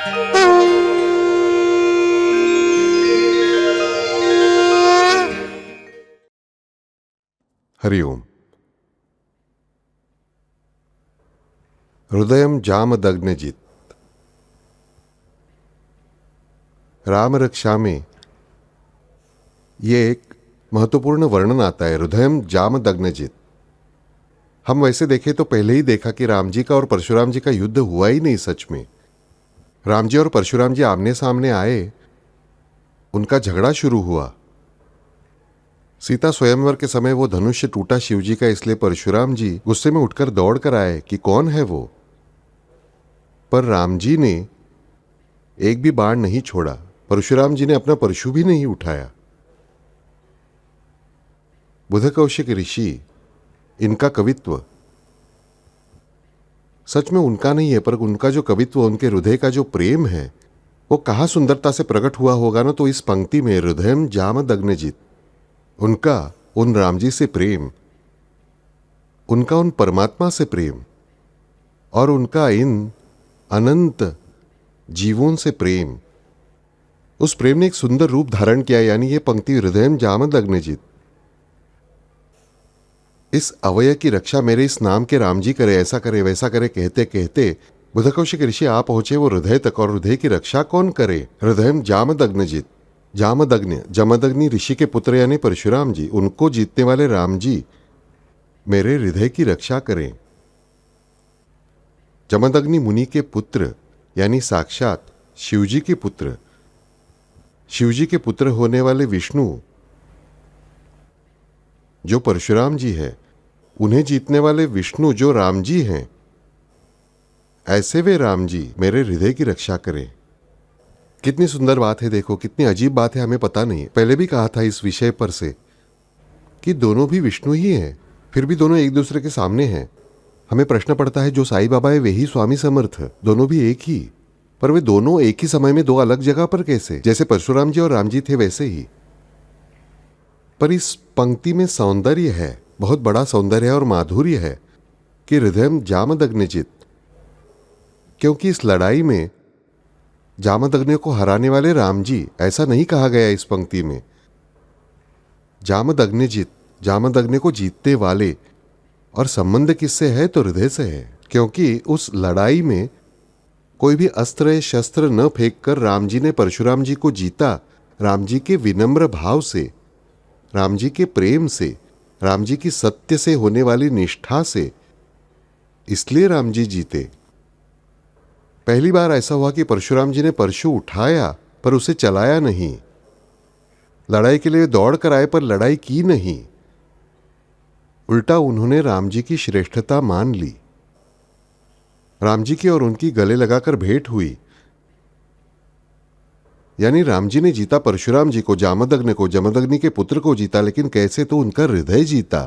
हरिओम। हृदयम जामदग्नजित। राम रक्षा में ये एक महत्वपूर्ण वर्णन आता है, हृदयम जामदग्नजित। हम वैसे देखें तो पहले ही देखा कि राम जी का और परशुराम जी का युद्ध हुआ ही नहीं सच में। राम जी और परशुराम जी आमने सामने आए, उनका झगड़ा शुरू हुआ। सीता स्वयंवर के समय वो धनुष्य टूटा शिव जी का, इसलिए परशुराम जी गुस्से में उठकर दौड़ कर आए कि कौन है वो। पर राम जी ने एक भी बाण नहीं छोड़ा, परशुराम जी ने अपना परशु भी नहीं उठाया। बुध कौशिक ऋषि, इनका कवित्व सच में उनका नहीं है, पर उनका जो कवित्व, उनके हृदय का जो प्रेम है, वो कहाँ सुंदरता से प्रकट हुआ होगा ना। तो इस पंक्ति में हृदयम जामदग्नजित, उनका उन राम जी से प्रेम, उनका उन परमात्मा से प्रेम और उनका इन अनंत जीवों से प्रेम, उस प्रेम ने एक सुंदर रूप धारण किया। यानी ये पंक्ति हृदयम जामदग्नजित, इस अवयव की रक्षा मेरे इस नाम के राम जी करे, ऐसा करे वैसा करे कहते कहते बुधकौशिक ऋषि आ पहुंचे वो हृदय तक। और हृदय की रक्षा कौन करे? हृदयम जामदग्नजित। जामदग्नि, जमदग्नि ऋषि के पुत्र यानी परशुराम जी, उनको जीतने वाले राम जी मेरे हृदय की रक्षा करें। जमदग्नि मुनि के पुत्र यानी साक्षात शिवजी के पुत्र, शिवजी के पुत्र होने वाले विष्णु जो परशुराम जी है, उन्हें जीतने वाले विष्णु जो राम जी हैं, ऐसे वे राम जी मेरे हृदय की रक्षा करें। कितनी सुंदर बात है, देखो कितनी अजीब बात है, हमें पता नहीं। पहले भी कहा था इस विषय पर से कि दोनों भी विष्णु ही हैं, फिर भी दोनों एक दूसरे के सामने हैं। हमें प्रश्न पड़ता है जो साईं बाबा है वे ही स्वामी समर्थ, दोनों भी एक ही, पर वे दोनों एक ही समय में दो अलग जगह पर कैसे? जैसे परशुराम जी और राम जी थे वैसे ही। पर इस पंक्ति में सौंदर्य है, बहुत बड़ा सौंदर्य है और माधुर्य है कि हृदयम जामदग्नजित, क्योंकि इस लड़ाई में जामदग्नि को हराने वाले राम जी, ऐसा नहीं कहा गया इस पंक्ति में। जामदग्नजित, जामदग्नि को जीतने वाले, और संबंध किससे है? तो हृदय से है, क्योंकि उस लड़ाई में कोई भी अस्त्र शस्त्र न फेंक कर राम जी ने परशुराम जी को जीता, राम जी के विनम्र भाव से, राम जी के प्रेम से, राम जी की सत्य से होने वाली निष्ठा से, इसलिए राम जी जीते। पहली बार ऐसा हुआ कि परशुराम जी ने परशु उठाया पर उसे चलाया नहीं। लड़ाई के लिए दौड़ कर आए पर लड़ाई की नहीं, उल्टा उन्होंने राम जी की श्रेष्ठता मान ली। राम जी की और उनकी गले लगाकर भेंट हुई, यानी राम जी ने जीता परशुराम जी को, जामदग्नि को, जमदग्नि के पुत्र को जीता, लेकिन कैसे? तो उनका हृदय जीता।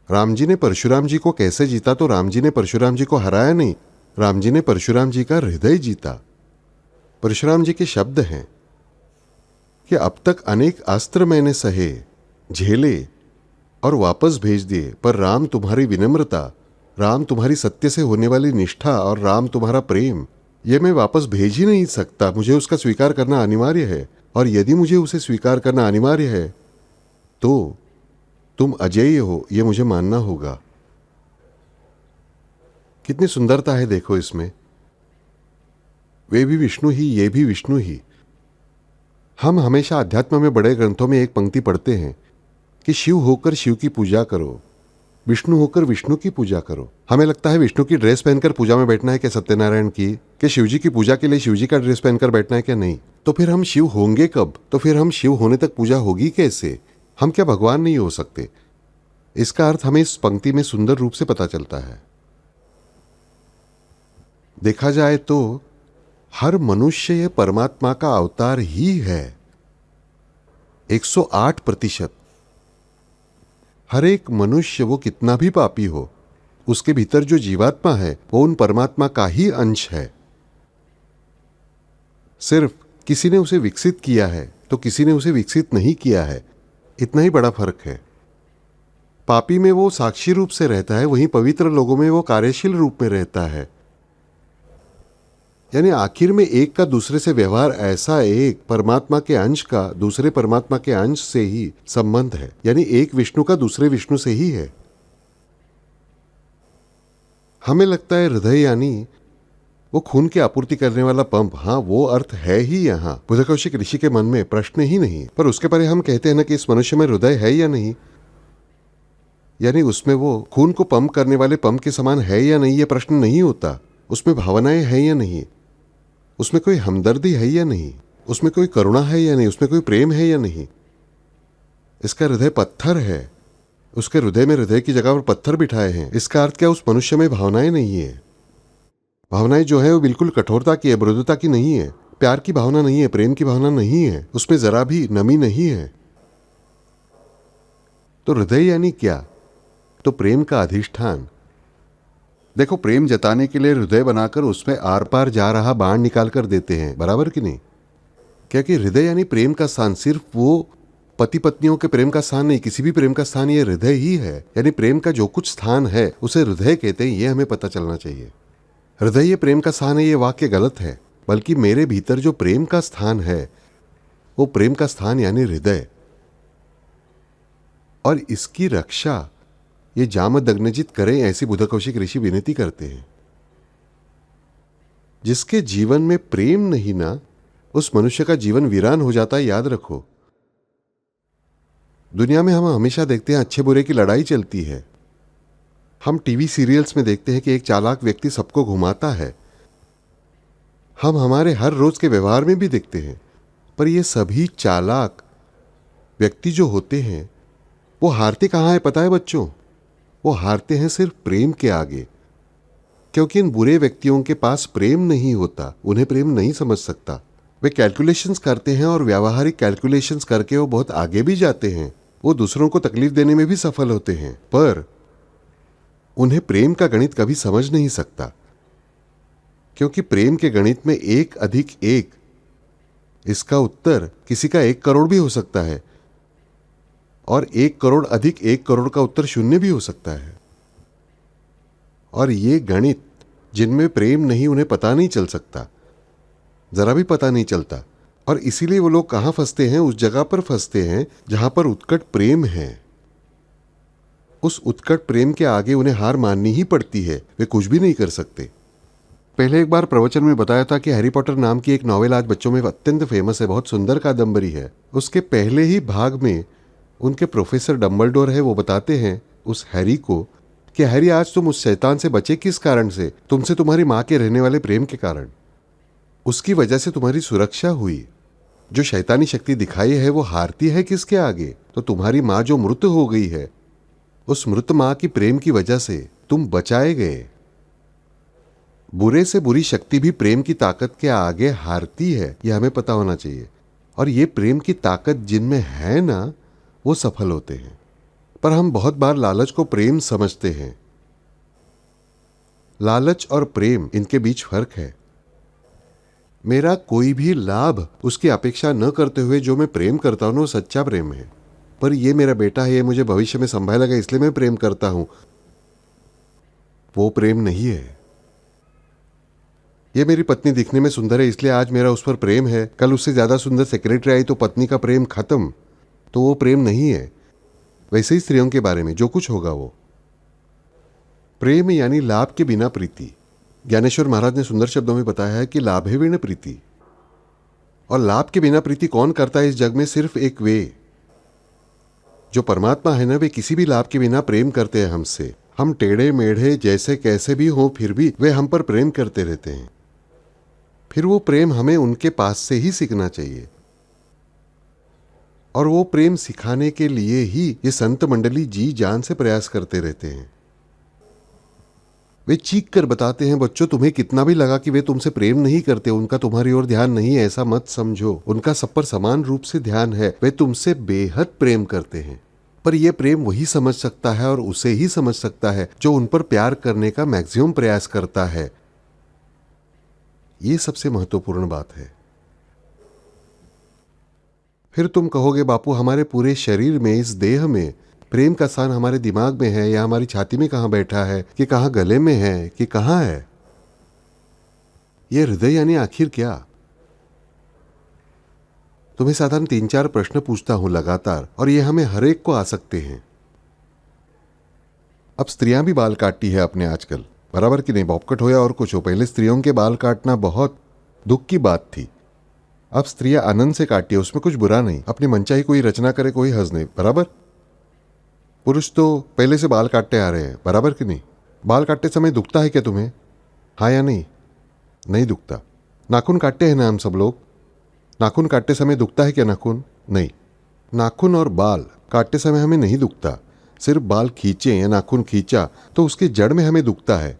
राम जी ने परशुराम जी को कैसे जीता? तो राम जी ने परशुराम जी को हराया नहीं, राम जी ने परशुराम जी का हृदय जीता। परशुराम जी के शब्द हैं कि अब तक अनेक अस्त्र मैंने सहे, झेले और वापस भेज दिए, पर राम तुम्हारी विनम्रता, राम तुम्हारी सत्य से होने वाली निष्ठा और राम तुम्हारा प्रेम, ये मैं वापस भेज ही नहीं सकता। मुझे उसका स्वीकार करना अनिवार्य है, और यदि मुझे उसे स्वीकार करना अनिवार्य है तो तुम अजेय हो, ये मुझे मानना होगा। कितनी सुंदरता है देखो इसमें। वे भी विष्णु ही, ये भी विष्णु ही। हम हमेशा अध्यात्म में बड़े ग्रंथों में एक पंक्ति पढ़ते हैं कि शिव होकर शिव की पूजा करो, विष्णु होकर विष्णु की पूजा करो। हमें लगता है विष्णु की ड्रेस पहनकर पूजा में बैठना है क्या सत्यनारायण की, कि शिव जी की पूजा के लिए शिव जी का ड्रेस पहनकर बैठना है क्या? नहीं। तो फिर हम शिव होंगे कब? तो फिर हम शिव होने तक पूजा होगी कैसे? हम क्या भगवान नहीं हो सकते? इसका अर्थ हमें इस पंक्ति में सुंदर रूप से पता चलता है। देखा जाए तो हर मनुष्य ये परमात्मा का अवतार ही है, 108%। हर एक मनुष्य, वो कितना भी पापी हो, उसके भीतर जो जीवात्मा है वो उन परमात्मा का ही अंश है। सिर्फ किसी ने उसे विकसित किया है तो किसी ने उसे विकसित नहीं किया है, इतना ही बड़ा फर्क है। पापी में वो साक्षी रूप से रहता है, वहीं पवित्र लोगों में वो कार्यशील रूप में रहता है। यानी आखिर में एक का दूसरे से व्यवहार ऐसा, एक परमात्मा के अंश का दूसरे परमात्मा के अंश से ही संबंध है, यानी एक विष्णु का दूसरे विष्णु से ही है। हमें लगता है हृदय यानी वो खून की आपूर्ति करने वाला पंप। हाँ, वो अर्थ है ही यहाँ बुद्धकौशिक ऋषि के मन में, प्रश्न ही नहीं। पर उसके परे हम कहते हैं ना कि इस मनुष्य में हृदय है या नहीं, यानी उसमें वो खून को पंप करने वाले पंप के समान है या नहीं, ये प्रश्न नहीं होता। उसमें भावनाएं हैं या नहीं, उसमें कोई हमदर्दी है या नहीं, उसमें कोई करुणा है या नहीं, उसमें कोई प्रेम है या नहीं। इसका हृदय पत्थर है, उसके हृदय में हृदय की जगह पर पत्थर बिठाए हैं। इसका अर्थ क्या, उस मनुष्य में भावनाएं नहीं है। भावनाएं जो है वो बिल्कुल कठोरता की है, मृदुता की नहीं है, प्यार की भावना नहीं है, प्रेम की भावना नहीं है, उसमें जरा भी नमी नहीं है। तो हृदय यानी क्या? तो प्रेम का अधिष्ठान। देखो, प्रेम जताने के लिए हृदय बनाकर उसमें आर पार जा रहा बाण निकाल कर देते हैं, बराबर कि नहीं? क्योंकि हृदय यानी प्रेम का स्थान, सिर्फ वो पति पत्नियों के प्रेम का स्थान नहीं, किसी भी प्रेम का स्थान ये हृदय ही है। यानी प्रेम का जो कुछ स्थान है उसे हृदय कहते हैं, ये हमें पता चलना चाहिए। हृदय ये प्रेम का स्थान है, ये वाक्य गलत है। बल्कि मेरे भीतर जो प्रेम का स्थान है वो प्रेम का स्थान यानी हृदय, और इसकी रक्षा ये जामदग्नजित करें, ऐसी बुद्धकौशिक ऋषि विनती करते हैं। जिसके जीवन में प्रेम नहीं ना, उस मनुष्य का जीवन वीरान हो जाता है। याद रखो, दुनिया में हम हमेशा देखते हैं अच्छे बुरे की लड़ाई चलती है। हम टीवी सीरियल्स में देखते हैं कि एक चालाक व्यक्ति सबको घुमाता है। हम हमारे हर रोज के व्यवहार में भी देखते हैं। पर ये सभी चालाक व्यक्ति जो होते हैं वो हारते कहाँ है पता है बच्चों? वो हारते हैं सिर्फ प्रेम के आगे। क्योंकि इन बुरे व्यक्तियों के पास प्रेम नहीं होता, उन्हें प्रेम नहीं समझ सकता। वे कैलकुलेशंस करते हैं और व्यावहारिक कैलकुलेशंस करके वो बहुत आगे भी जाते हैं। वो दूसरों को तकलीफ देने में भी सफल होते हैं, पर उन्हें प्रेम का गणित कभी समझ नहीं सकता। क्योंकि प्रेम के गणित में 1 अधिक 1, इसका उत्तर किसी का 1 करोड़ भी हो सकता है, और 1 करोड़ अधिक 1 करोड़ का उत्तर 0 भी हो सकता है। और ये गणित जिनमें प्रेम नहीं, उन्हें पता नहीं चल सकता, जरा भी पता नहीं चलता। और इसीलिए वो लोग कहाँ फंसते हैं? उस जगह पर फंसते हैं जहां पर उत्कट प्रेम है। उस उत्कट प्रेम के आगे उन्हें हार माननी ही पड़ती है, वे कुछ भी नहीं कर सकते। पहले एक बार प्रवचन में बताया था कि हैरी पॉटर नाम की एक नॉवेल आज बच्चों में अत्यंत फेमस है, बहुत सुंदर कादंबरी है। उसके पहले ही भाग में उनके प्रोफेसर डम्बलडोर है, वो बताते हैं उस हैरी को कि हैरी, आज तुम उस शैतान से बचे किस कारण से? तुमसे तुम्हारी माँ के रहने वाले प्रेम के कारण। उसकी वजह से तुम्हारी सुरक्षा हुई। जो शैतानी शक्ति दिखाई है वो हारती है किसके आगे? तो तुम्हारी माँ जो मृत हो गई है, उस मृत माँ की प्रेम की वजह से तुम बचाए गए। बुरे से बुरी शक्ति भी प्रेम की ताकत के आगे हारती है, यह हमें पता होना चाहिए। और ये प्रेम की ताकत जिनमें है ना, वो सफल होते हैं। पर हम बहुत बार लालच को प्रेम समझते हैं। लालच और प्रेम, इनके बीच फर्क है। मेरा कोई भी लाभ उसकी अपेक्षा न करते हुए जो मैं प्रेम करता हूं, वो सच्चा प्रेम है। पर ये मेरा बेटा है, ये मुझे भविष्य में संभालेगा, इसलिए मैं प्रेम करता हूं, वो प्रेम नहीं है। ये मेरी पत्नी दिखने में सुंदर है, इसलिए आज मेरा उस पर प्रेम है। कल उससे ज्यादा सुंदर सेक्रेटरी आई तो पत्नी का प्रेम खत्म, तो वो प्रेम नहीं है। वैसे ही स्त्रियों के बारे में जो कुछ होगा वो प्रेम यानी लाभ के बिना प्रीति। ज्ञानेश्वर महाराज ने सुंदर शब्दों में बताया है कि लाभ है बिना प्रीति। और लाभ के बिना प्रीति कौन करता है इस जग में? सिर्फ एक वे जो परमात्मा है ना, वे किसी भी लाभ के बिना प्रेम करते हैं हमसे। हम टेढ़े मेढ़े जैसे कैसे भी हों, फिर भी वे हम पर प्रेम करते रहते हैं। फिर वो प्रेम हमें उनके पास से ही सीखना चाहिए। और वो प्रेम सिखाने के लिए ही ये संत मंडली जी जान से प्रयास करते रहते हैं। वे चीख कर बताते हैं, बच्चों तुम्हें कितना भी लगा कि वे तुमसे प्रेम नहीं करते, उनका तुम्हारी ओर ध्यान नहीं है, ऐसा मत समझो। उनका सब पर समान रूप से ध्यान है। वे तुमसे बेहद प्रेम करते हैं। पर यह प्रेम वही समझ सकता है और उसे ही समझ सकता है जो उन पर प्यार करने का मैक्सिमम प्रयास करता है। ये सबसे महत्वपूर्ण बात है। फिर तुम कहोगे, बापू हमारे पूरे शरीर में, इस देह में प्रेम का स्थान हमारे दिमाग में है या हमारी छाती में कहाँ बैठा है, कि कहाँ गले में है, कि कहाँ है? ये हृदय यानी आखिर क्या? तुम्हें साधारण 3-4 प्रश्न पूछता हूं लगातार, और ये हमें हर एक को आ सकते हैं। अब स्त्रियां भी बाल काटती है अपने आजकल, बराबर कि नहीं? बॉबकट हो या और कुछ हो, पहले स्त्रियों के बाल काटना बहुत दुख की बात थी। अब स्त्रियां आनंद से काटती है, उसमें कुछ बुरा नहीं। अपनी मनचाही कोई रचना करे, कोई हर्ज नहीं, बराबर। पुरुष तो पहले से बाल काटते आ रहे हैं, बराबर कि नहीं? बाल काटते समय दुखता है क्या तुम्हें? हाँ या नहीं? नहीं दुखता। नाखून काटते हैं ना हम सब लोग, नाखून काटते समय दुखता है क्या नाखून? नहीं। नाखून और बाल काटते समय हमें नहीं दुखता। सिर्फ बाल खींचे या नाखून खींचा तो उसके जड़ में हमें दुखता है,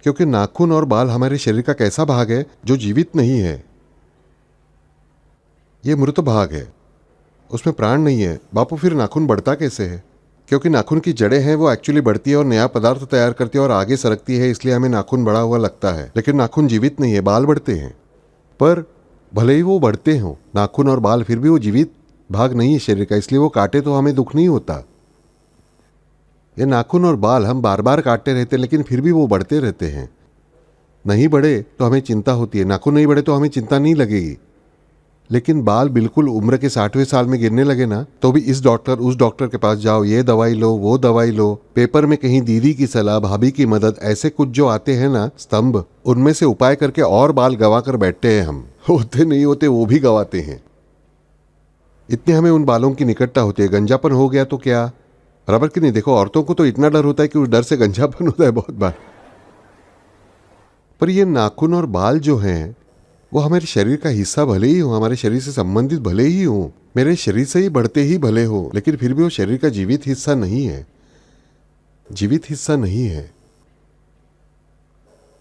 क्योंकि नाखून और बाल हमारे शरीर का कैसा भाग है जो जीवित नहीं है। ये मृत भाग है, उसमें प्राण नहीं है। बापू, फिर नाखून बढ़ता कैसे है? क्योंकि नाखून की जड़ें हैं, वो एक्चुअली बढ़ती है और नया पदार्थ तैयार करती है और आगे सरकती है, इसलिए हमें नाखून बढ़ा हुआ लगता है। लेकिन नाखून जीवित नहीं है, बाल बढ़ते हैं। पर भले ही वो बढ़ते हों नाखून और बाल, फिर भी वो जीवित भाग नहीं है शरीर का, इसलिए वो काटे तो हमें दुख नहीं होता। ये नाखून और बाल हम बार बार काटते रहते, लेकिन फिर भी वो बढ़ते रहते हैं। नहीं बढ़े तो हमें चिंता होती है, नाखून नहीं बढ़े तो हमें चिंता नहीं लगेगी। लेकिन बाल बिल्कुल उम्र के 60वें साल में गिरने लगे ना, तो भी इस डॉक्टर उस डॉक्टर के पास जाओ, ये दवाई लो, वो दवाई लो, पेपर में कहीं दीदी की सलाह, भाभी की मदद, ऐसे कुछ जो आते हैं ना स्तंभ, उनमें से उपाय करके और बाल गवा कर बैठते हैं हम। होते नहीं होते वो भी गवाते हैं। इतने हमें उन बालों की निकटता होती है। गंजापन हो गया तो क्या, बराबर कि नहीं? देखो, औरतों को तो इतना डर होता है कि उस डर से गंजापन होता है बहुत बार। पर ये नाखून और बाल जो हैं वो हमारे शरीर का हिस्सा भले ही हो, हमारे शरीर से संबंधित भले ही हो, मेरे शरीर से ही बढ़ते ही भले हो, लेकिन फिर भी वो शरीर का जीवित हिस्सा नहीं है, जीवित हिस्सा नहीं है।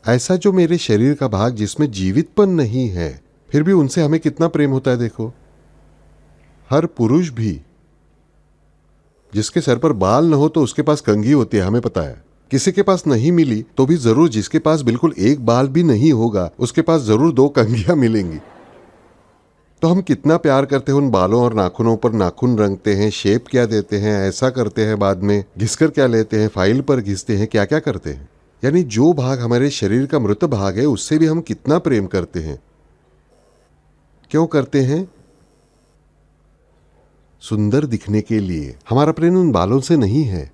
ऐसा जो मेरे शरीर का भाग जिसमें जीवितपन नहीं है, फिर भी उनसे हमें कितना प्रेम होता है। देखो, हर पुरुष भी जिसके सर पर बाल न हो तो उसके पास कंघी होती है, हमें पता है। किसी के पास नहीं मिली तो भी जरूर जिसके पास बिल्कुल एक बाल भी नहीं होगा उसके पास जरूर 2 कंघियां मिलेंगी। तो हम कितना प्यार करते हैं उन बालों और नाखूनों पर। नाखून रंगते हैं, शेप क्या देते हैं, ऐसा करते हैं, बाद में घिसकर क्या लेते हैं, फाइल पर घिसते हैं, क्या क्या करते हैं। यानी जो भाग हमारे शरीर का मृत भाग है उससे भी हम कितना प्रेम करते हैं। क्यों करते हैं? सुंदर दिखने के लिए। हमारा प्रेम उन बालों से नहीं है,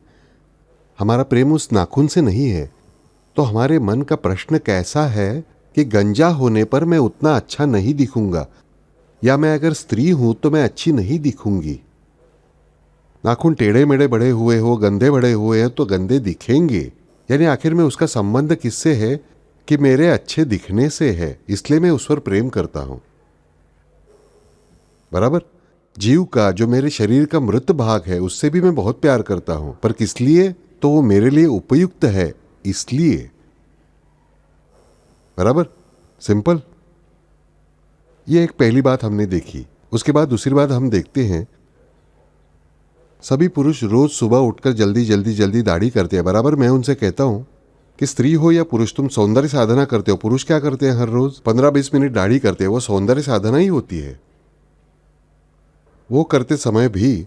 हमारा प्रेम उस नाखून से नहीं है। तो हमारे मन का प्रश्न कैसा है कि गंजा होने पर मैं उतना अच्छा नहीं दिखूंगा, या मैं अगर स्त्री हूं तो मैं अच्छी नहीं दिखूंगी। नाखून टेढ़े मेढ़े बढ़े हुए हो, गंदे बढ़े हुए हैं तो गंदे दिखेंगे। यानी आखिर में उसका संबंध किससे है कि मेरे अच्छे दिखने से है, इसलिए मैं उस पर प्रेम करता हूं, बराबर। जीव का, जो मेरे शरीर का मृत भाग है, उससे भी मैं बहुत प्यार करता हूं, पर किस लिए? तो वो मेरे लिए उपयुक्त है, इसलिए, बराबर। सिंपल। ये एक पहली बात हमने देखी। उसके बाद दूसरी बात हम देखते हैं, सभी पुरुष रोज सुबह उठकर जल्दी जल्दी जल्दी दाढ़ी करते हैं, बराबर। मैं उनसे कहता हूं कि स्त्री हो या पुरुष, तुम सौंदर्य साधना करते हो। पुरुष क्या करते हैं? हर रोज 15-20 मिनट दाढ़ी करते हैं, वो सौंदर्य साधना ही होती है। वो करते समय भी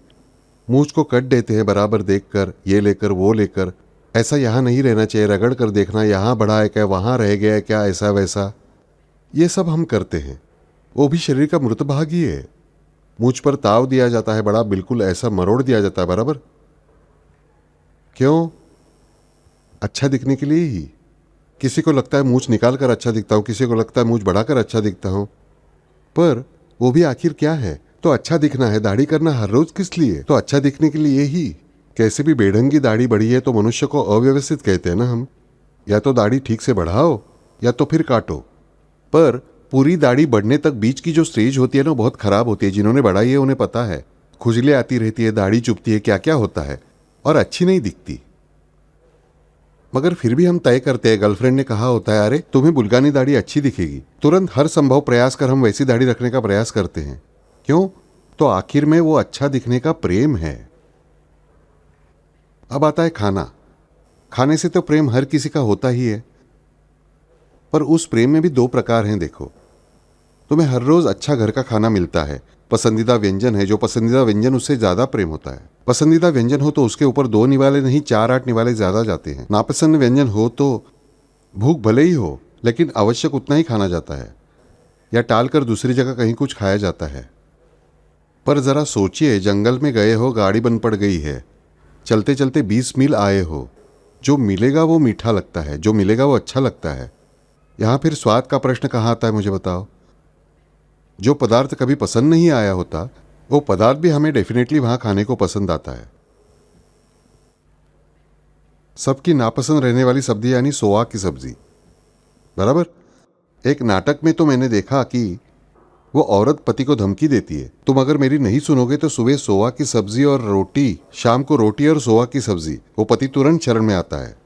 मूंछ को कट देते हैं बराबर देखकर, ये लेकर वो लेकर। ऐसा यहां नहीं रहना चाहिए, रगड़ कर देखना, यहां बढ़ा है क्या, वहां रह गया है क्या, ऐसा वैसा, ये सब हम करते हैं। वो भी शरीर का मृत भाग ही है। मूंछ पर ताव दिया जाता है बड़ा, बिल्कुल ऐसा मरोड़ दिया जाता है, बराबर। क्यों? अच्छा दिखने के लिए ही। किसी को लगता है मूंछ निकाल कर अच्छा दिखता हूं, किसी को लगता है मूंछ बढ़ाकर अच्छा दिखता हूं, पर वो भी आखिर क्या है? तो अच्छा दिखना है। दाढ़ी करना हर रोज किस लिए? तो अच्छा दिखने के लिए ही। कैसे भी बेढंगी दाढ़ी बढ़ी है तो मनुष्य को अव्यवस्थित कहते हैं ना हम। या तो दाढ़ी ठीक से बढ़ाओ या तो फिर काटो। पर पूरी दाढ़ी बढ़ने तक बीच की जो स्टेज होती है ना, बहुत खराब होती है। जिन्होंने बढ़ाई है उन्हें पता है, खुजली आती रहती है, दाढ़ी चुभती है, क्या क्या होता है, और अच्छी नहीं दिखती। मगर फिर भी हम तय करते हैं, गर्लफ्रेंड ने कहा होता है, अरे तुम्हें बुल्गानी दाढ़ी अच्छी दिखेगी, तुरंत हर संभव प्रयास कर हम वैसी दाढ़ी रखने का प्रयास करते हैं। क्यों? तो आखिर में वो अच्छा दिखने का प्रेम है। अब आता है खाना। खाने से तो प्रेम हर किसी का होता ही है, पर उस प्रेम में भी 2 प्रकार हैं। देखो, तुम्हें हर रोज अच्छा घर का खाना मिलता है, पसंदीदा व्यंजन है, जो पसंदीदा व्यंजन उससे ज्यादा प्रेम होता है। पसंदीदा व्यंजन हो तो उसके ऊपर 2 निवाले नहीं 4-8 निवाले ज्यादा जाते हैं। नापसंद व्यंजन हो तो भूख भले ही हो लेकिन आवश्यक उतना ही खाना जाता है या टालकर दूसरी जगह कहीं कुछ खाया जाता है। पर ज़रा सोचिए, जंगल में गए हो, गाड़ी बंद पड़ गई है, चलते चलते 20 मील आए हो, जो मिलेगा वो मीठा लगता है, जो मिलेगा वो अच्छा लगता है। यहाँ फिर स्वाद का प्रश्न कहाँ आता है, मुझे बताओ। जो पदार्थ कभी पसंद नहीं आया होता वो पदार्थ भी हमें डेफिनेटली वहाँ खाने को पसंद आता है। सबकी नापसंद रहने वाली सब्जी यानी सोआ की सब्जी, बराबर। एक नाटक में तो मैंने देखा कि वो औरत पति को धमकी देती है, तुम अगर मेरी नहीं सुनोगे तो सुबह सोआ की सब्जी और रोटी, शाम को रोटी और सोआ की सब्जी। वो पति तुरंत शरण में आता है।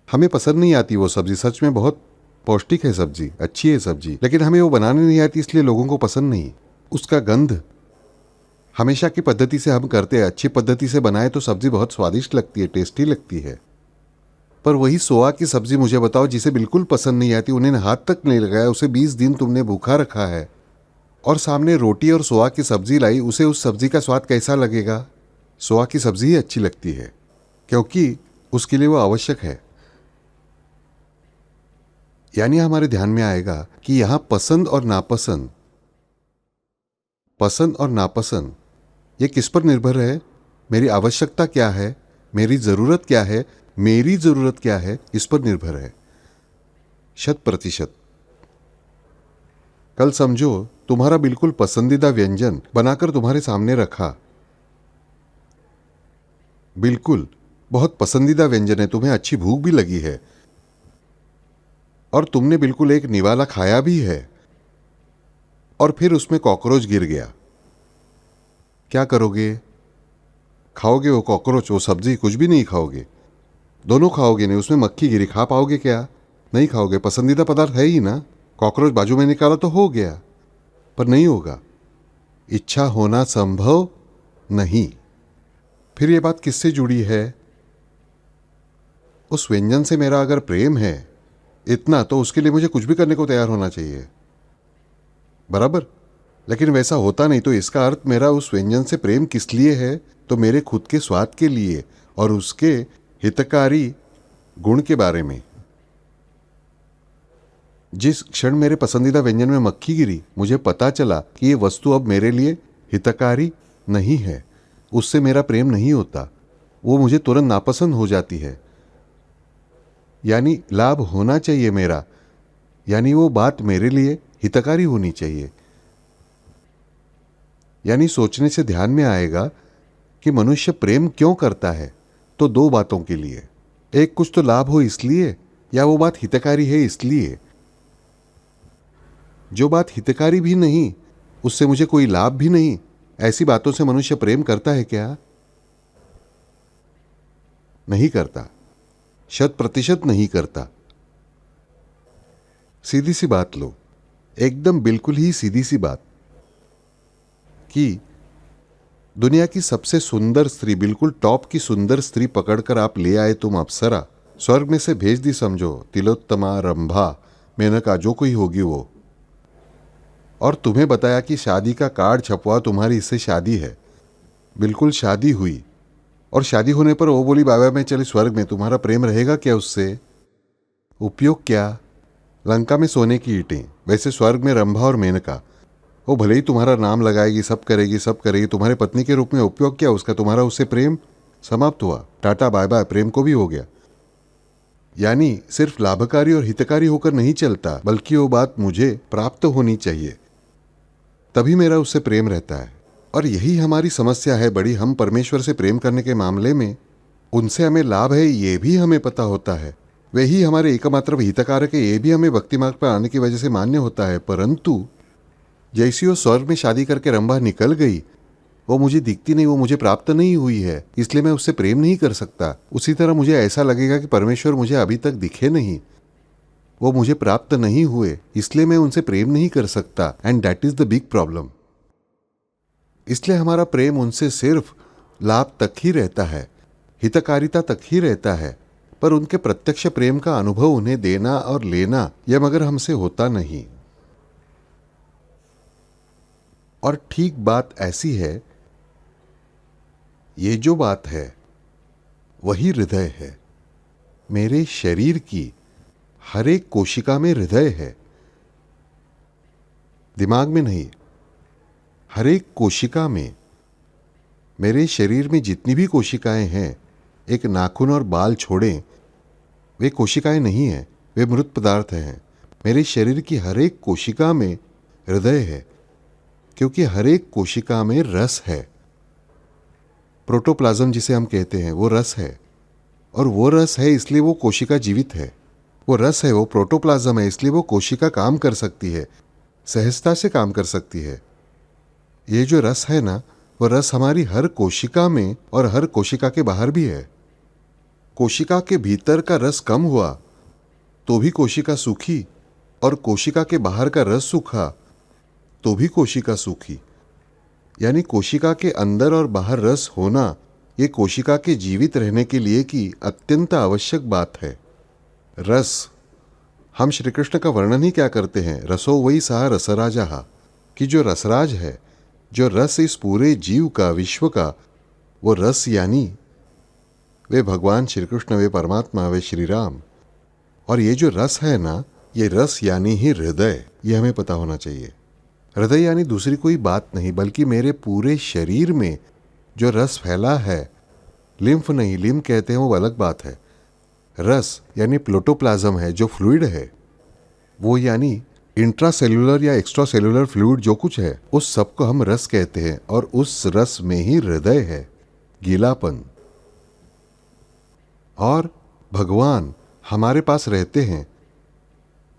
हमें पसंद नहीं आती वो सब्जी, सच में बहुत पौष्टिक है सब्जी, अच्छी है सब्जी, लेकिन हमें वो बनाने नहीं आती, इसलिए लोगों को पसंद नहीं। उसका गंध, हमेशा की पद्धति से हम करते हैं, अच्छी पद्धति से बनाए तो सब्जी बहुत स्वादिष्ट लगती है, टेस्टी लगती है। पर वही सोआ की सब्जी मुझे बताओ, जिसे बिल्कुल पसंद नहीं आती, उन्हें हाथ तक नहीं लगाया, उसे 20 दिन तुमने भूखा रखा है और सामने रोटी और सोआ की सब्जी लाई, उसे उस सब्जी का स्वाद कैसा लगेगा? सोआ की सब्जी ही अच्छी लगती है, क्योंकि उसके लिए वो आवश्यक है। यानी हमारे ध्यान में आएगा कि यहां पसंद और नापसंद, पसंद और नापसंद ये किस पर निर्भर है? मेरी आवश्यकता क्या है, मेरी जरूरत क्या है, मेरी जरूरत क्या है, इस पर निर्भर है 100%। कल समझो तुम्हारा बिल्कुल पसंदीदा व्यंजन बनाकर तुम्हारे सामने रखा, बिल्कुल बहुत पसंदीदा व्यंजन है, तुम्हें अच्छी भूख भी लगी है और तुमने बिल्कुल एक निवाला खाया भी है, और फिर उसमें कॉकरोच गिर गया। क्या करोगे? खाओगे वो कॉकरोच, वो सब्जी? कुछ भी नहीं खाओगे, दोनों खाओगे नहीं। उसमें मक्खी गिरी, खा पाओगे क्या? नहीं खाओगे, पसंदीदा पदार्थ है ही ना। कॉकरोच बाजू में निकाला तो हो गया, पर नहीं होगा। इच्छा होना संभव नहीं। फिर ये बात किससे जुड़ी है? उस व्यंजन से मेरा अगर प्रेम है इतना, तो उसके लिए मुझे कुछ भी करने को तैयार होना चाहिए, बराबर। लेकिन वैसा होता नहीं, तो इसका अर्थ मेरा उस व्यंजन से प्रेम किस लिए है? तो मेरे खुद के स्वाद के लिए और उसके हितकारी गुण के बारे में। जिस क्षण मेरे पसंदीदा व्यंजन में मक्खी गिरी, मुझे पता चला कि ये वस्तु अब मेरे लिए हितकारी नहीं है, उससे मेरा प्रेम नहीं होता, वो मुझे तुरंत नापसंद हो जाती है। यानी लाभ होना चाहिए मेरा, यानी वो बात मेरे लिए हितकारी होनी चाहिए। यानी सोचने से ध्यान में आएगा कि मनुष्य प्रेम क्यों करता है, तो 2 बातों के लिए। एक, कुछ तो लाभ हो इसलिए, या वो बात हितकारी है इसलिए। जो बात हितकारी भी नहीं, उससे मुझे कोई लाभ भी नहीं, ऐसी बातों से मनुष्य प्रेम करता है क्या? नहीं करता, 100% नहीं करता। सीधी सी बात लो, एकदम बिल्कुल ही सीधी सी बात, कि दुनिया की सबसे सुंदर स्त्री, बिल्कुल टॉप की सुंदर स्त्री पकड़कर आप ले आए, तुम अप्सरा, स्वर्ग में से भेज दी समझो, तिलोत्तमा, रंभा, मेनका, जो कोई होगी वो, और तुम्हें बताया कि शादी का कार्ड छपवा, तुम्हारी इससे शादी है। बिल्कुल शादी हुई, और शादी होने पर वो बोली बाबा मैं चले स्वर्ग में, तुम्हारा प्रेम रहेगा क्या उससे? उपयोग क्या? लंका में सोने की ईंटें, वैसे स्वर्ग में रंभा और मेनका, वो भले ही तुम्हारा नाम लगाएगी, सब करेगी, सब करेगी, तुम्हारे पत्नी के रूप में। उपयोग क्या उसका? तुम्हारा उससे प्रेम समाप्त हुआ, टाटा बाय बाय, प्रेम को भी हो गया। यानी सिर्फ लाभकारी और हितकारी होकर नहीं चलता, बल्कि वो बात मुझे प्राप्त होनी चाहिए, तभी मेरा उससे प्रेम रहता है। और यही हमारी समस्या है बड़ी। हम परमेश्वर से प्रेम करने के मामले में उनसे हमें लाभ है ये भी हमें पता होता है, वे ही हमारे एकमात्र हितकारक है ये भी हमें भक्ति मार्ग पर आने की वजह से मान्य होता है। परंतु जैसी वो स्वर्ग में शादी करके रंभा निकल गई, वो मुझे दिखती नहीं, वो मुझे प्राप्त नहीं हुई है, इसलिए मैं उससे प्रेम नहीं कर सकता। उसी तरह मुझे ऐसा लगेगा कि परमेश्वर मुझे अभी तक दिखे नहीं, वो मुझे प्राप्त नहीं हुए, इसलिए मैं उनसे प्रेम नहीं कर सकता। And that is the big problem. इसलिए हमारा प्रेम उनसे सिर्फ लाभ तक ही रहता है, हितकारिता तक ही रहता है, पर उनके प्रत्यक्ष प्रेम का अनुभव उन्हें देना और लेना यह मगर हमसे होता नहीं। और ठीक बात ऐसी है, ये जो बात है वही हृदय है। मेरे शरीर की हर एक कोशिका में हृदय है, दिमाग में नहीं। हर एक कोशिका में, मेरे शरीर में जितनी भी कोशिकाएं हैं, एक नाखून और बाल छोड़ें, वे कोशिकाएं नहीं हैं, वे मृत पदार्थ हैं। मेरे शरीर की हर एक कोशिका में हृदय है, क्योंकि हर एक कोशिका में रस है। प्रोटोप्लाज्म जिसे हम कहते हैं, वो रस है, और वो रस है इसलिए वो कोशिका जीवित है। वो रस है, वो प्रोटोप्लाज्म है, इसलिए वो कोशिका काम कर सकती है, सहजता से काम कर सकती है। ये जो रस है ना, वो रस हमारी हर कोशिका में और हर कोशिका के बाहर भी है। कोशिका के भीतर का रस कम हुआ तो भी कोशिका सूखी, और कोशिका के बाहर का रस सूखा तो भी कोशिका सूखी। यानी कोशिका के अंदर और बाहर रस होना, ये कोशिका के जीवित रहने के लिए की अत्यंत आवश्यक बात है। रस, हम श्री कृष्ण का वर्णन ही क्या करते हैं, रसो वही सहा रसराजा, कि जो रसराज है, जो रस इस पूरे जीव का, विश्व का, वो रस यानी वे भगवान श्री कृष्ण, वे परमात्मा, वे श्री राम। और ये जो रस है ना, ये रस यानी ही हृदय, ये हमें पता होना चाहिए। हृदय यानी दूसरी कोई बात नहीं, बल्कि मेरे पूरे शरीर में जो रस फैला है, लिम्फ नहीं, लिम्फ कहते हैं वो अलग बात है। रस यानी प्रोटोप्लाज्म है, जो फ्लूइड है, वो यानी इंट्रासेल्युलर या एक्स्ट्रा सेल्युलर फ्लूइड जो कुछ है, उस सब को हम रस कहते हैं। और उस रस में ही हृदय है, गीलापन। और भगवान हमारे पास रहते हैं।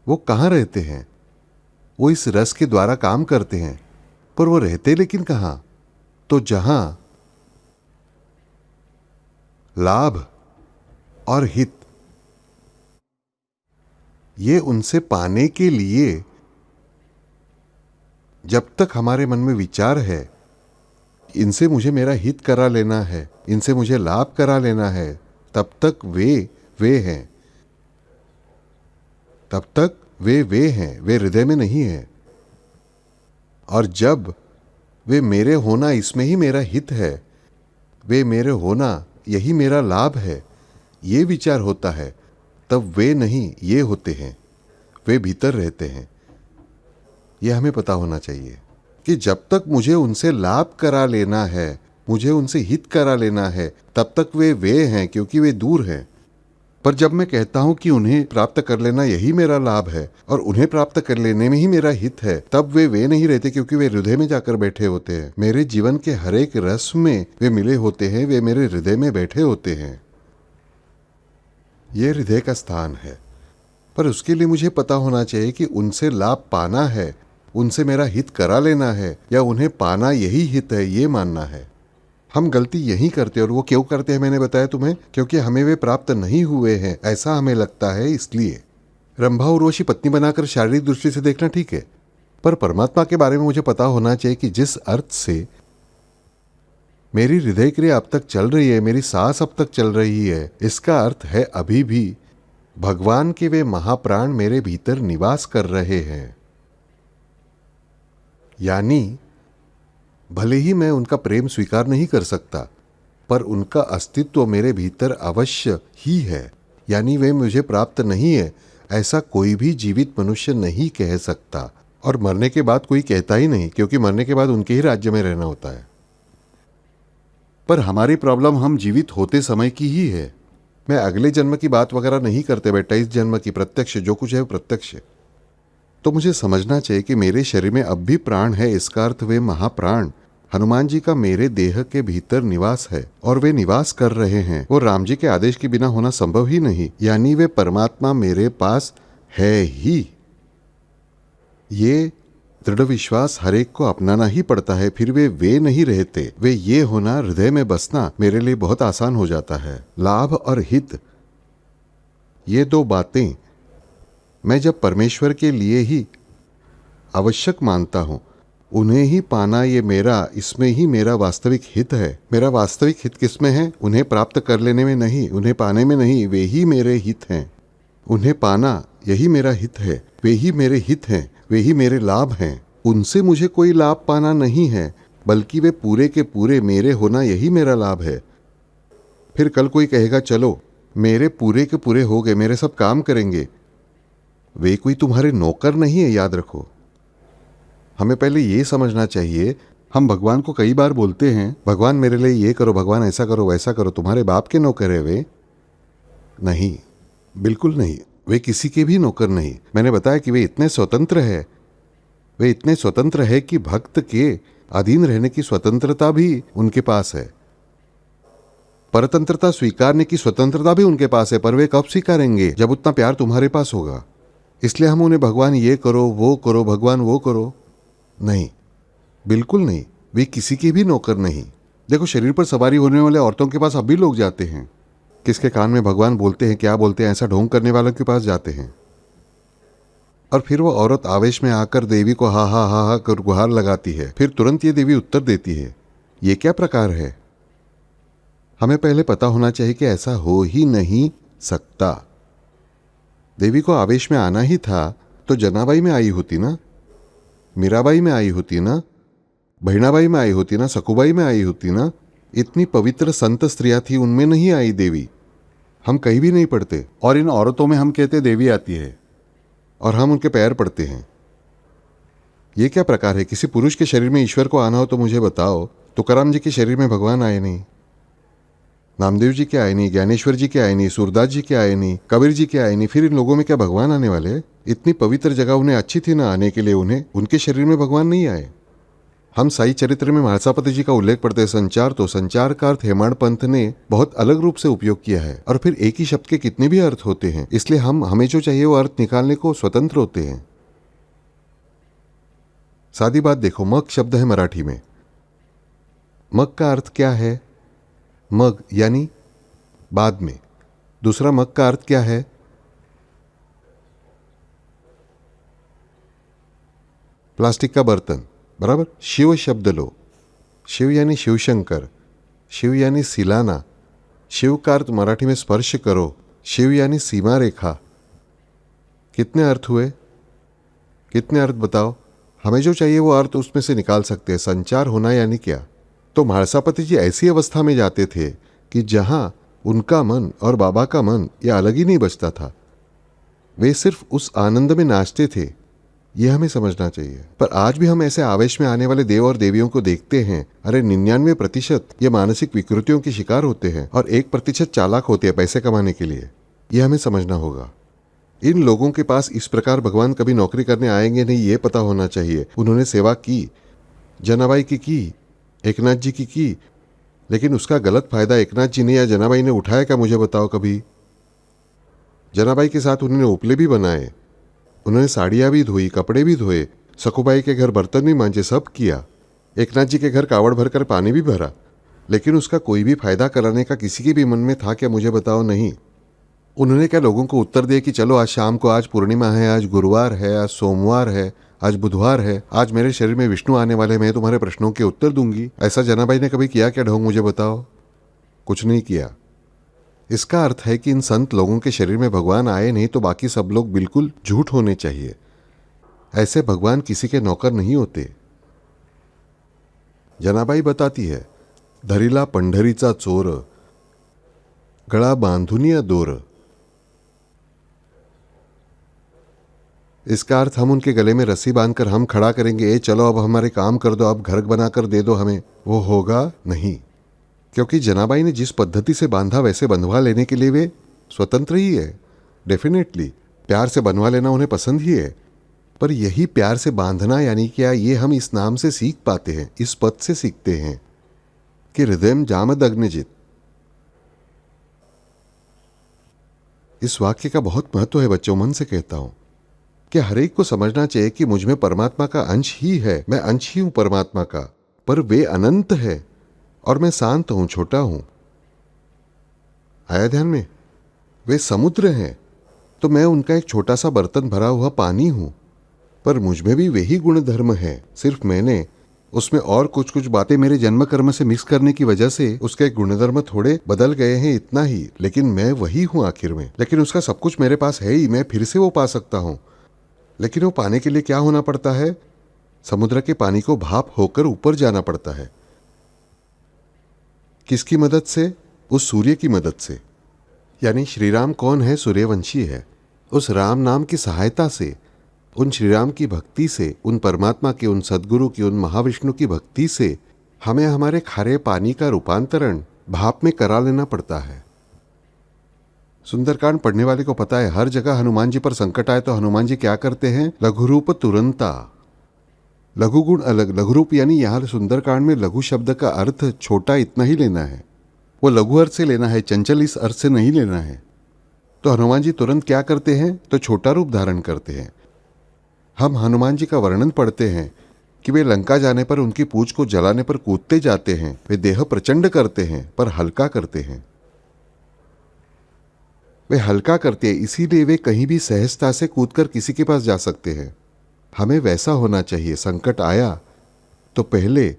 वो कहाँ रहते हैं? वो इस रस के द्वारा काम करते हैं, पर वो रहते लेकिन कहाँ? तो जहां लाभ और हित, ये उनसे पाने के लिए जब तक हमारे मन में विचार है, इनसे मुझे मेरा हित करा लेना है, इनसे मुझे लाभ करा लेना है, तब तक वे हैं, तब तक वे हैं, वे हृदय में नहीं है। और जब वे मेरे होना, इसमें ही मेरा हित है, वे मेरे होना, यही मेरा लाभ है, ये विचार होता है, तब वे नहीं, ये होते हैं, वे भीतर रहते हैं। ये हमें पता होना चाहिए कि जब तक मुझे उनसे लाभ करा लेना है, मुझे उनसे हित करा लेना है, तब तक वे हैं, क्योंकि वे दूर हैं। पर जब मैं कहता हूं कि उन्हें प्राप्त कर लेना यही मेरा लाभ है और उन्हें प्राप्त कर लेने में ही मेरा हित है, तब वे नहीं रहते, क्योंकि वे हृदय में जाकर बैठे होते हैं। मेरे जीवन के हर एक रस में वे मिले होते हैं, वे मेरे हृदय में बैठे होते हैं। ये हृदय का स्थान है। पर उसके लिए मुझे पता होना चाहिए कि उनसे लाभ पाना है, उनसे मेरा हित करा लेना है, या उन्हें पाना यही हित है, ये मानना है। हम गलती यही करते हैं। और वो क्यों करते हैं मैंने बताया तुम्हें, क्योंकि हमें वे प्राप्त नहीं हुए हैं, ऐसा हमें लगता है, इसलिए। रंभा उर्वशी पत्नी बनाकर शारीरिक दृष्टि से देखना ठीक है, पर परमात्मा के बारे में मुझे पता होना चाहिए कि जिस अर्थ से मेरी हृदय क्रिया अब तक चल रही है, मेरी सांस अब तक चल रही है, इसका अर्थ है अभी भी भगवान के वे महाप्राण मेरे भीतर निवास कर रहे हैं। यानी भले ही मैं उनका प्रेम स्वीकार नहीं कर सकता, पर उनका अस्तित्व मेरे भीतर अवश्य ही है। यानी वे मुझे प्राप्त नहीं है, ऐसा कोई भी जीवित मनुष्य नहीं कह सकता। और मरने के बाद कोई कहता ही नहीं, क्योंकि मरने के बाद उनके ही राज्य में रहना होता है। पर हमारी प्रॉब्लम हम जीवित होते समय की ही है। मैं अगले जन्म की बात वगैरह नहीं करते बेटा, इस जन्म की प्रत्यक्ष जो कुछ है वो प्रत्यक्ष है। तो मुझे समझना चाहिए कि मेरे शरीर में अब भी प्राण है, इसका अर्थ वे महाप्राण हनुमान जी का मेरे देह के भीतर निवास है, और वे निवास कर रहे हैं। वो राम जी के आदेश के बिना होना संभव ही नहीं। यानी वे परमात्मा मेरे पास है ही। ये दृढ़ विश्वास हर एक को अपनाना ही पड़ता है, फिर वे नहीं रहते। वे ये होना, हृदय में बसना मेरे लिए बहुत आसान हो जाता है। लाभ और हित, ये दो बातें मैं जब परमेश्वर के लिए ही आवश्यक मानता हूं, उन्हें ही पाना ये मेरा, इसमें ही मेरा वास्तविक हित है। मेरा वास्तविक हित किसमें है? उन्हें प्राप्त कर लेने में नहीं, उन्हें पाने में नहीं, वे ही मेरे हित हैं। उन्हें पाना यही मेरा हित है, वे ही मेरे हित हैं, वे ही मेरे लाभ हैं। उनसे मुझे कोई लाभ पाना नहीं है, बल्कि वे पूरे के पूरे मेरे होना यही मेरा लाभ है। फिर कल कोई कहेगा चलो मेरे पूरे के पूरे हो गए, मेरे सब काम करेंगे। वे कोई तुम्हारे नौकर नहीं है, याद रखो। हमें पहले ये समझना चाहिए। हम भगवान को कई बार बोलते हैं, भगवान मेरे लिए ये करो, भगवान ऐसा करो वैसा करो। तुम्हारे बाप के नौकर है वे? नहीं, बिल्कुल नहीं। वे किसी के भी नौकर नहीं। मैंने बताया कि वे इतने स्वतंत्र है, वे इतने स्वतंत्र है कि भक्त के अधीन रहने की स्वतंत्रता भी उनके पास है, परतंत्रता स्वीकारने की स्वतंत्रता भी उनके पास है। पर वे कब स्वीकारेंगे? जब उतना प्यार तुम्हारे पास होगा। इसलिए हम उन्हें भगवान ये करो वो करो, भगवान वो करो, नहीं, बिल्कुल नहीं। वे किसी के भी नौकर नहीं। देखो, शरीर पर सवारी होने वाले औरतों के पास अब भी लोग जाते हैं। किसके कान में भगवान बोलते हैं, क्या बोलते हैं, ऐसा ढोंग करने वालों के पास जाते हैं। और फिर वो औरत आवेश में आकर देवी को हा हा हा हा कर गुहार लगाती है। फिर तुरंत ये देवी उत्तर देती है। ये क्या प्रकार है? हमें पहले पता होना चाहिए कि ऐसा हो ही नहीं सकता। देवी को आवेश में आना ही था तो जनाबाई में आई होती ना, मीराबाई में आई होती ना, बहिणाबाई में आई होती ना, सकुबाई में आई होती ना। इतनी पवित्र संत स्त्रियां थी, उनमें नहीं आई देवी। हम कहीं भी नहीं पढ़ते। और इन औरतों में हम कहते देवी आती है, और हम उनके पैर पड़ते हैं। ये क्या प्रकार है? किसी पुरुष के शरीर में ईश्वर को आना हो तो मुझे बताओ। तुकाराम जी के शरीर में भगवान आए नहीं, नामदेव जी के आए नहीं, ज्ञानेश्वर जी के आए नहीं, सूरदास जी के आए नहीं, कबीर जी के आए नहीं। फिर इन लोगों में क्या भगवान आने वाले? इतनी पवित्र जगह उन्हें अच्छी थी ना आने के लिए, उन्हें उनके शरीर में भगवान नहीं आए। हम साई चरित्र में महासापति जी का उल्लेख पढ़ते हैं। संचार, तो संचार का अर्थ हेमाड़ पंथ ने बहुत अलग रूप से उपयोग किया है। और फिर एक ही शब्द के कितने भी अर्थ होते हैं, इसलिए हमें जो चाहिए वो अर्थ निकालने को स्वतंत्र होते हैं। सादी बात देखो, मग शब्द है मराठी में। मग का अर्थ क्या है? मग यानी बाद में। दूसरा मग का अर्थ क्या है? प्लास्टिक का बर्तन, बराबर। शिव शब्द लो। शिव यानी शिवशंकर, शिव यानी सिलाना। शिव का अर्थ मराठी में स्पर्श करो। शिव यानी सीमा रेखा। कितने अर्थ हुए? कितने अर्थ बताओ? हमें जो चाहिए वो अर्थ उसमें से निकाल सकते हैं। संचार होना यानी क्या? तो महासापति जी ऐसी अवस्था में जाते थे कि जहां उनका मन और बाबा का मन ये अलग ही नहीं बचता था। वे सिर्फ उस आनंद में नाचते थे। ये हमें समझना चाहिए। पर आज भी हम ऐसे आवेश में आने वाले देव और देवियों को देखते हैं। अरे 99% ये मानसिक विकृतियों के शिकार होते हैं और 1% चालाक होते हैं पैसे कमाने के लिए। ये हमें समझना होगा। इन लोगों के पास इस प्रकार भगवान कभी नौकरी करने आएंगे नहीं, ये पता होना चाहिए। उन्होंने सेवा की, जनाबाई की, एकनाथ जी की, लेकिन उसका गलत फायदा एकनाथ जी ने या जनाबाई ने उठाया क्या? मुझे बताओ कभी। जनाबाई के साथ उन्होंने उपले भी बनाए, उन्होंने साड़ियाँ भी धोई, कपड़े भी धोए, सखुबाई के घर बर्तन भी मांजे, सब किया। एकनाथ जी के घर कावड़ भरकर पानी भी भरा, लेकिन उसका कोई भी फायदा कराने का किसी के भी मन में था क्या? मुझे बताओ, नहीं। उन्होंने क्या लोगों को उत्तर दिया कि चलो आज शाम को, आज पूर्णिमा है, आज गुरुवार है, आज सोमवार है, आज बुधवार है, आज मेरे शरीर में विष्णु आने वाले, मैं तुम्हारे प्रश्नों के उत्तर दूंगी। ऐसा जनाबाई ने कभी किया क्या ढोंग? मुझे बताओ। कुछ नहीं किया। इसका अर्थ है कि इन संत लोगों के शरीर में भगवान आए नहीं तो बाकी सब लोग बिल्कुल झूठ होने चाहिए। ऐसे भगवान किसी के नौकर नहीं होते। जनाबाई बताती है, धरिला पंढरीचा चोर, गळा बांधुनिया दोर। इसका अर्थ हम उनके गले में रस्सी बांधकर हम खड़ा करेंगे, ए चलो अब हमारे काम कर दो, अब घर बनाकर दे दो हमें, वो होगा नहीं। क्योंकि जनाबाई ने जिस पद्धति से बांधा वैसे बंधवा लेने के लिए वे स्वतंत्र ही है। डेफिनेटली प्यार से बनवा लेना उन्हें पसंद ही है। पर यही प्यार से बांधना यानी क्या, ये हम इस नाम से सीख पाते हैं, इस पद से सीखते हैं कि हृदयम जामद अग्निजित। इस वाक्य का बहुत महत्व है बच्चों, मन से कहता हूं कि हर एक को समझना चाहिए कि मुझ में परमात्मा का अंश ही है, मैं अंश ही हूं परमात्मा का, पर वे अनंत है और मैं शांत हूं, छोटा हूं। आया ध्यान में? वे समुद्र हैं तो मैं उनका एक छोटा सा बर्तन भरा हुआ पानी हूं, पर मुझ में भी वही गुण धर्म है, सिर्फ मैंने उसमें और कुछ कुछ बातें मेरे जन्म कर्म से मिक्स करने की वजह से उसके गुणधर्म थोड़े बदल गए हैं, इतना ही। लेकिन मैं वही हूं आखिर में। लेकिन उसका सब कुछ मेरे पास है ही, मैं फिर से वो पा सकता हूं। लेकिन वो पाने के लिए क्या होना पड़ता है? समुद्र के पानी को भाप होकर ऊपर जाना पड़ता है। किसकी मदद से? उस सूर्य की मदद से। यानी श्री राम कौन है? सूर्यवंशी है। उस राम नाम की सहायता से, उन श्री राम की भक्ति से, उन परमात्मा की, उन सद्गुरु की, उन महाविष्णु की भक्ति से हमें हमारे खारे पानी का रूपांतरण भाप में करा लेना पड़ता है। सुंदरकांड पढ़ने वाले को पता है, हर जगह हनुमान जी पर संकट आए तो हनुमान जी क्या करते हैं? लघुरूप तुरंता। लघु गुण अलग, लघुरूप यानी यहाँ सुंदरकांड में लघु शब्द का अर्थ छोटा इतना ही लेना है, वो लघु अर्थ से लेना है, चंचल इस अर्थ से नहीं लेना है। तो हनुमान जी तुरंत क्या करते हैं? तो छोटा रूप धारण करते हैं। हम हनुमान जी का वर्णन पढ़ते हैं कि वे लंका जाने पर उनकी पूंछ को जलाने पर कूदते जाते हैं। वे देह प्रचंड करते हैं पर हल्का करते हैं। वे हल्का करते हैं, इसीलिए वे कहीं भी सहजता से कूदकर किसी के पास जा सकते हैं। हमें वैसा होना चाहिए। संकट आया तो पहले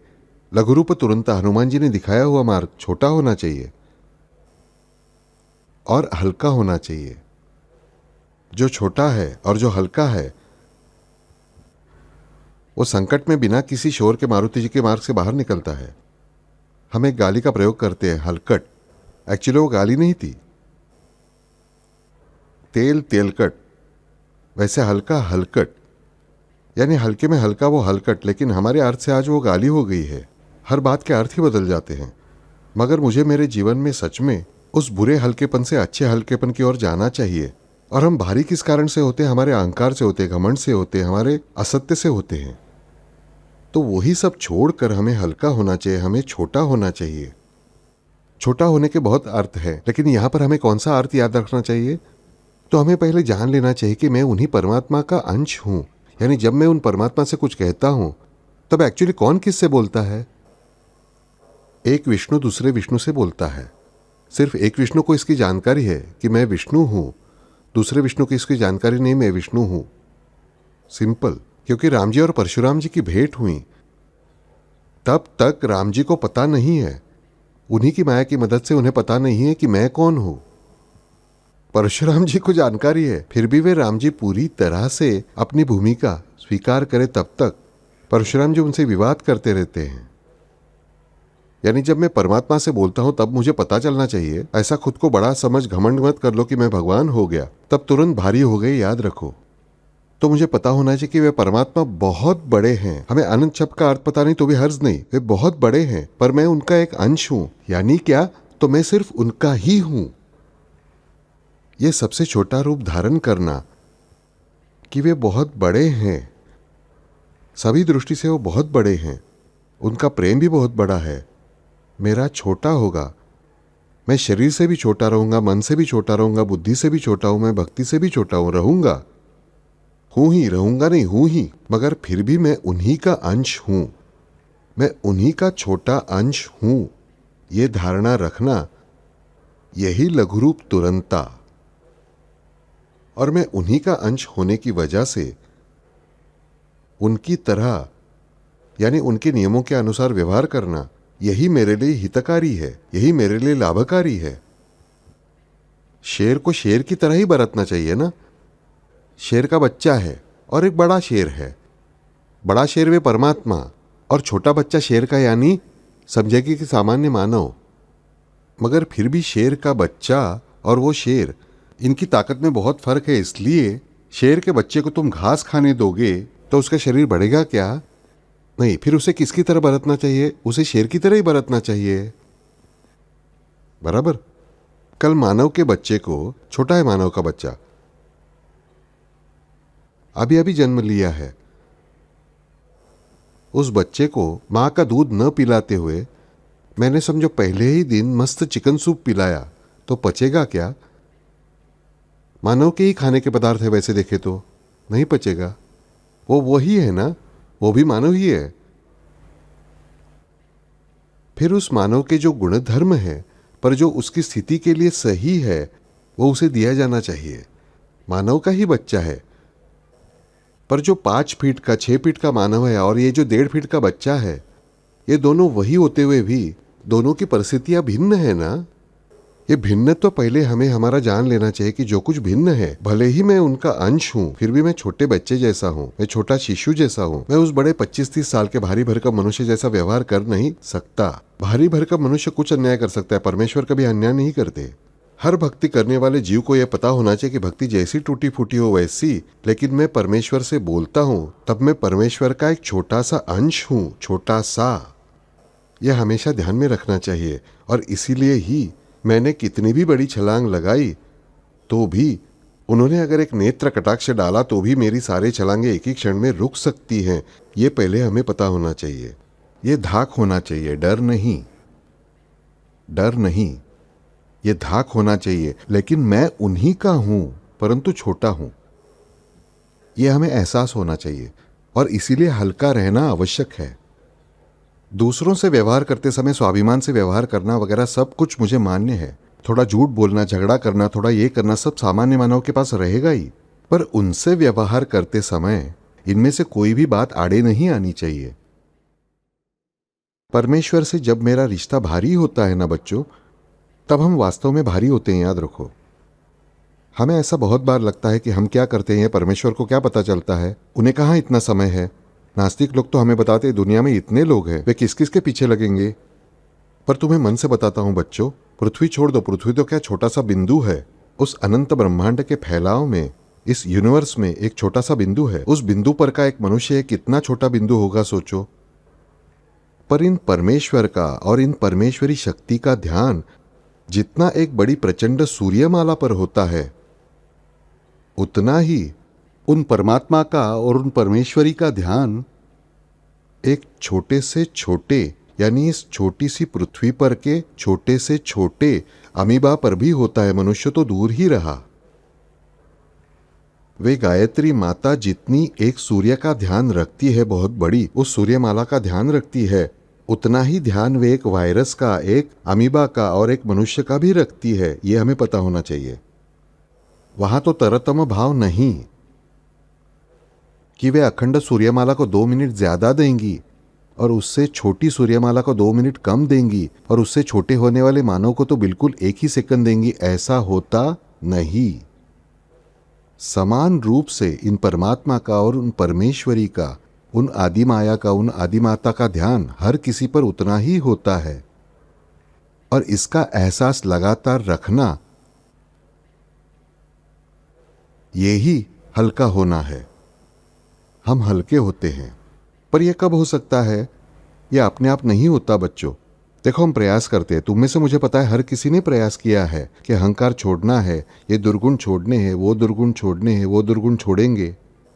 लघुरूप तुरंत हनुमान जी ने दिखाया हुआ मार्ग छोटा होना चाहिए और हल्का होना चाहिए। जो छोटा है और जो हल्का है वो संकट में बिना किसी शोर के मारुति जी के मार्ग से बाहर निकलता है। हम एक गाली का प्रयोग करते हैं, हलकट। एक्चुअली वो गाली नहीं थी, तेल तेलकट। वैसे हल्का हलकट, यानी हल्के में हल्का वो हलकट, लेकिन हमारे अर्थ से आज वो गाली हो गई है। हर बात के अर्थ ही बदल जाते हैं। मगर मुझे मेरे जीवन में सच में उस बुरे हल्केपन से अच्छे हल्केपन की ओर जाना चाहिए। और हम भारी किस कारण से होते हैं? हमारे अहंकार से होते हैं, घमंड से होते हैं, हमारे असत्य से होते हैं। तो वही सब छोड़कर हमें हल्का होना चाहिए, हमें छोटा होना चाहिए। छोटा होने के बहुत अर्थ है, लेकिन यहां पर हमें कौन सा अर्थ याद रखना चाहिए? तो हमें पहले जान लेना चाहिए कि मैं उन्हीं परमात्मा का अंश हूं। यानी जब मैं उन परमात्मा से कुछ कहता हूं तब एक्चुअली कौन किससे बोलता है? एक विष्णु दूसरे विष्णु से बोलता है। सिर्फ एक विष्णु को इसकी जानकारी है कि मैं विष्णु हूं, दूसरे विष्णु को इसकी जानकारी नहीं, मैं विष्णु हूं। सिंपल। क्योंकि राम जी और परशुराम जी की भेंट हुई तब तक राम जी को पता नहीं है, उन्हीं की माया की मदद से उन्हें पता नहीं है कि मैं कौन हूं। परशुराम जी को जानकारी है, फिर भी वे राम जी पूरी तरह से अपनी भूमिका स्वीकार करें तब तक परशुराम जी उनसे विवाद करते रहते हैं। यानी जब मैं परमात्मा से बोलता हूं तब मुझे पता चलना चाहिए। ऐसा खुद को बड़ा समझ घमंड मत कर लो कि मैं भगवान हो गया, तब तुरंत भारी हो गए, याद रखो। तो मुझे पता होना चाहिए कि वे परमात्मा बहुत बड़े हैं। हमें अनंत शब्द का अर्थ पता नहीं तो भी हर्ज नहीं, वे बहुत बड़े हैं, पर मैं उनका एक अंश हूं। यानी क्या? तो मैं सिर्फ उनका ही हूं। यह सबसे छोटा रूप धारण करना कि वे बहुत बड़े हैं, सभी दृष्टि से वो बहुत बड़े हैं, उनका प्रेम भी बहुत बड़ा है, मेरा छोटा होगा। मैं शरीर से भी छोटा रहूंगा, मन से भी छोटा रहूंगा, बुद्धि से भी छोटा हूं, मैं भक्ति से भी छोटा हूं, रहूंगा, हूं ही, रहूंगा नहीं, हूं ही, मगर फिर भी मैं उन्हीं का अंश हूं, मैं उन्हीं का छोटा अंश हूं। ये धारणा रखना, यही लघुरूप तुरंता। और मैं उन्हीं का अंश होने की वजह से उनकी तरह, यानी उनके नियमों के अनुसार व्यवहार करना, यही मेरे लिए हितकारी है, यही मेरे लिए लाभकारी है। शेर को शेर की तरह ही बरतना चाहिए ना। शेर का बच्चा है और एक बड़ा शेर है। बड़ा शेर वे परमात्मा और छोटा बच्चा शेर का, यानी समझेगी कि सामान्य मानव। मगर फिर भी शेर का बच्चा और वो शेर, इनकी ताकत में बहुत फर्क है। इसलिए शेर के बच्चे को तुम घास खाने दोगे तो उसका शरीर बढ़ेगा क्या? नहीं। फिर उसे किसकी तरह बरतना चाहिए? उसे शेर की तरह ही बरतना चाहिए, बराबर। कल मानव के बच्चे को, छोटा है मानव का बच्चा, अभी अभी जन्म लिया है, उस बच्चे को मां का दूध न पिलाते हुए मैंने समझो पहले ही दिन मस्त चिकन सूप पिलाया तो पचेगा क्या? मानव के ही खाने के पदार्थ है, वैसे देखे तो नहीं पचेगा। वो वही है ना, वो भी मानव ही है। फिर उस मानव के जो गुण धर्म है, पर जो उसकी स्थिति के लिए सही है, वो उसे दिया जाना चाहिए। मानव का ही बच्चा है, पर जो 5 फीट का 6 फीट का मानव है और ये जो 1.5 फीट का बच्चा है, ये दोनों वही होते हुए भी दोनों की परिस्थितियां भिन्न है ना। ये भिन्नत्व तो पहले हमें हमारा जान लेना चाहिए कि जो कुछ भिन्न है, भले ही मैं उनका अंश हूं, फिर भी मैं छोटे बच्चे जैसा हूं, मैं छोटा शिशु जैसा हूं। मैं उस बड़े 25-30 साल के भारी भरकम मनुष्य जैसा व्यवहार कर नहीं सकता। भारी भरकम मनुष्य कुछ अन्याय कर सकता है, परमेश्वर कभी अन्याय नहीं करते। हर भक्ति करने वाले जीव को यह पता होना चाहिए कि भक्ति जैसी टूटी फूटी हो वैसी, लेकिन मैं परमेश्वर से बोलता हूं तब मैं परमेश्वर का एक छोटा सा अंश हूं, छोटा सा। यह हमेशा ध्यान में रखना चाहिए। और इसीलिए ही मैंने कितनी भी बड़ी छलांग लगाई तो भी, उन्होंने अगर एक नेत्र कटाक्ष डाला तो भी मेरी सारे छलांगे एक ही क्षण में रुक सकती हैं। ये पहले हमें पता होना चाहिए। ये धाक होना चाहिए, डर नहीं, डर नहीं, ये धाक होना चाहिए। लेकिन मैं उन्हीं का हूं परंतु छोटा हूं, यह हमें एहसास होना चाहिए। और इसीलिए हल्का रहना आवश्यक है। दूसरों से व्यवहार करते समय स्वाभिमान से व्यवहार करना वगैरह सब कुछ मुझे मान्य है। थोड़ा झूठ बोलना, झगड़ा करना, थोड़ा ये करना, सब सामान्य मानव के पास रहेगा ही। पर उनसे व्यवहार करते समय इनमें से कोई भी बात आड़े नहीं आनी चाहिए। परमेश्वर से जब मेरा रिश्ता भारी होता है ना बच्चों, तब हम वास्तव में भारी होते हैं, याद रखो। हमें ऐसा बहुत बार लगता है कि हम क्या करते हैं, परमेश्वर को क्या पता चलता है, उन्हें कहाँ इतना समय है। नास्तिक लोग तो हमें बताते हैं दुनिया में इतने लोग हैं, वे किस किस के पीछे लगेंगे। पर तुम्हें मन से बताता हूं बच्चों, पृथ्वी छोड़ दो, पृथ्वी तो क्या छोटा सा बिंदु है। उस अनंत ब्रह्मांड के फैलाव में, इस यूनिवर्स में एक छोटा सा बिंदु है। उस बिंदु पर का एक मनुष्य है, कितना छोटा बिंदु होगा सोचो। पर इन परमेश्वर का और इन परमेश्वरी शक्ति का ध्यान जितना एक बड़ी प्रचंड सूर्यमाला पर होता है, उतना ही उन परमात्मा का और उन परमेश्वरी का ध्यान एक छोटे से छोटे, यानी इस छोटी सी पृथ्वी पर के छोटे से छोटे अमीबा पर भी होता है। मनुष्य तो दूर ही रहा। वे गायत्री माता जितनी एक सूर्य का ध्यान रखती है, बहुत बड़ी उस सूर्यमाला का ध्यान रखती है, उतना ही ध्यान वे एक वायरस का, एक अमीबा का और एक मनुष्य का भी रखती है। यह हमें पता होना चाहिए। वहां तो तरतम भाव नहीं कि वे अखंड सूर्यमाला को 2 मिनट ज्यादा देंगी और उससे छोटी सूर्यमाला को 2 मिनट कम देंगी और उससे छोटे होने वाले मानव को तो बिल्कुल 1 ही सेकंड देंगी। ऐसा होता नहीं। समान रूप से इन परमात्मा का और उन परमेश्वरी का, उन आदि माया का, उन आदि माता का ध्यान हर किसी पर उतना ही होता है। और इसका एहसास लगातार रखना, यही हल्का होना है। हम हल्के होते हैं। पर यह कब हो सकता है? यह अपने आप नहीं होता बच्चों। देखो, हम प्रयास करते हैं। तुम में से मुझे पता है हर किसी ने प्रयास किया है कि अहंकार छोड़ना है, ये दुर्गुण छोड़ने हैं, वो दुर्गुण छोड़ने हैं, वो दुर्गुण छोड़ेंगे।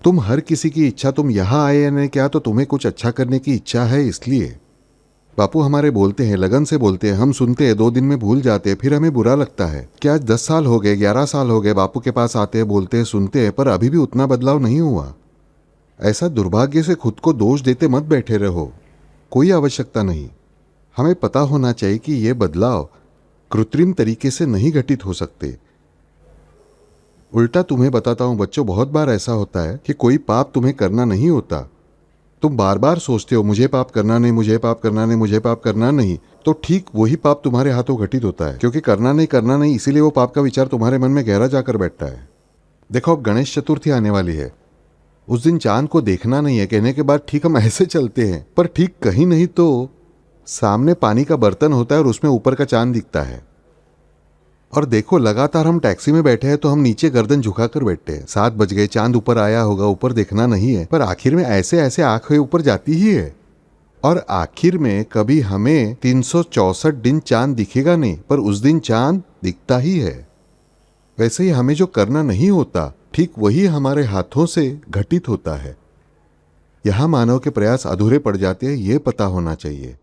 तुम हर किसी की इच्छा, तुम यहां आए या नहीं क्या, तो तुम्हें कुछ अच्छा करने की इच्छा है। इसलिए बापू हमारे बोलते हैं, लगन से बोलते हैं, हम सुनते हैं, 2 दिन में भूल जाते हैं, फिर हमें बुरा लगता है कि आज 10 साल हो गए, 11 साल हो गए, बापू के पास आते हैं, बोलते हैं, सुनते हैं, पर अभी भी उतना बदलाव नहीं हुआ। ऐसा दुर्भाग्य से खुद को दोष देते मत बैठे रहो, कोई आवश्यकता नहीं। हमें पता होना चाहिए कि ये बदलाव कृत्रिम तरीके से नहीं घटित हो सकते। उल्टा तुम्हें बताता हूं बच्चों, बहुत बार ऐसा होता है कि कोई पाप तुम्हें करना नहीं होता। तुम बार बार सोचते हो मुझे पाप करना नहीं, मुझे पाप करना नहीं, मुझे पाप करना नहीं, तो ठीक वही पाप तुम्हारे हाथों घटित होता है। क्योंकि करना नहीं, इसीलिए वो पाप का विचार तुम्हारे मन में गहरा जाकर बैठता है। देखो, अब गणेश चतुर्थी आने वाली है। उस दिन चांद को देखना नहीं है कहने के बाद ठीक हम ऐसे चलते हैं, पर ठीक कहीं नहीं तो सामने पानी का बर्तन होता है और उसमें ऊपर का चांद दिखता है। और देखो, लगातार हम टैक्सी में बैठे हैं तो हम नीचे गर्दन झुकाकर बैठते हैं। 7 बज गए, चांद ऊपर आया होगा, ऊपर देखना नहीं है, पर आखिर में ऐसे ऐसे आंखें ऊपर जाती ही है। और आखिर में कभी हमें 364 दिन चांद दिखेगा नहीं, पर उस दिन चांद दिखता ही है। वैसे ही हमें जो करना नहीं होता, ठीक वही हमारे हाथों से घटित होता है। यहां मानव के प्रयास अधूरे पड़ जाते हैं, यह पता होना चाहिए।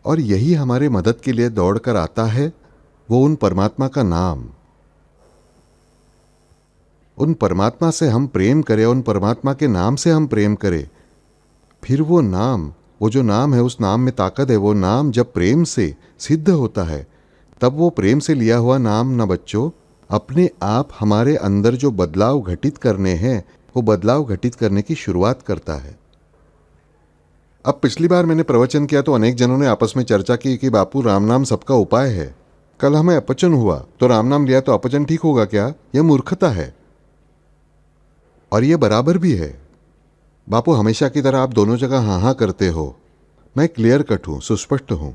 और यही हमारे मदद के लिए दौड़कर आता है, वो उन परमात्मा का नाम। उन परमात्मा से हम प्रेम करें, उन परमात्मा के नाम से हम प्रेम करें, फिर वो नाम, वो जो नाम है, उस नाम में ताकत है। वो नाम जब प्रेम से सिद्ध होता है, तब वो प्रेम से लिया हुआ नाम ना बच्चों, अपने आप हमारे अंदर जो बदलाव घटित करने हैं, वो बदलाव घटित करने की शुरुआत करता है। अब पिछली बार मैंने प्रवचन किया तो अनेक जनों ने आपस में चर्चा की कि बापू राम नाम सबका उपाय है। कल हमें अपचन हुआ तो राम नाम लिया तो अपचन ठीक होगा क्या? यह मूर्खता है। और यह बराबर भी है। बापू, हमेशा की तरह आप दोनों जगह हाँ हाँ करते हो। मैं क्लियर कट हूं, सुस्पष्ट हूं।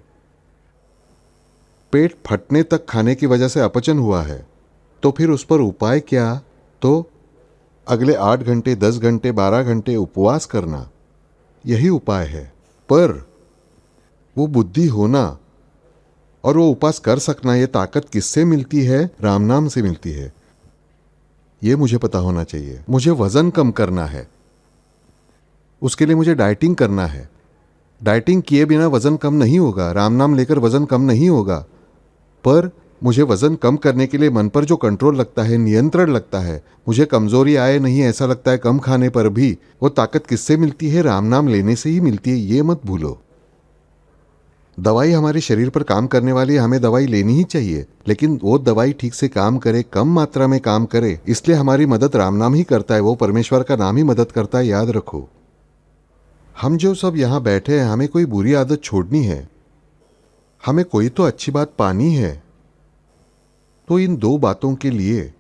पेट फटने तक खाने की वजह से अपचन हुआ है, तो फिर उस पर उपाय क्या? तो अगले 8 घंटे, 10 घंटे, 12 घंटे उपवास करना, यही उपाय है। पर वो बुद्धि होना और वो उपास कर सकना, ये ताकत किससे मिलती है? राम नाम से मिलती है। ये मुझे पता होना चाहिए। मुझे वजन कम करना है, उसके लिए मुझे डाइटिंग करना है। डाइटिंग किए बिना वजन कम नहीं होगा, राम नाम लेकर वजन कम नहीं होगा। पर मुझे वजन कम करने के लिए मन पर जो कंट्रोल लगता है, नियंत्रण लगता है, मुझे कमजोरी आए नहीं ऐसा लगता है कम खाने पर भी, वो ताकत किससे मिलती है? राम नाम लेने से ही मिलती है, ये मत भूलो। दवाई हमारे शरीर पर काम करने वाली है, हमें दवाई लेनी ही चाहिए, लेकिन वो दवाई ठीक से काम करे, कम मात्रा में काम करे, इसलिए हमारी मदद राम नाम ही करता है, वो परमेश्वर का नाम ही मदद करता है, याद रखो। हम जो सब यहाँ बैठे हैं, हमें कोई बुरी आदत छोड़नी है, हमें कोई तो अच्छी बात पानी है। तो इन 2 बातों के लिए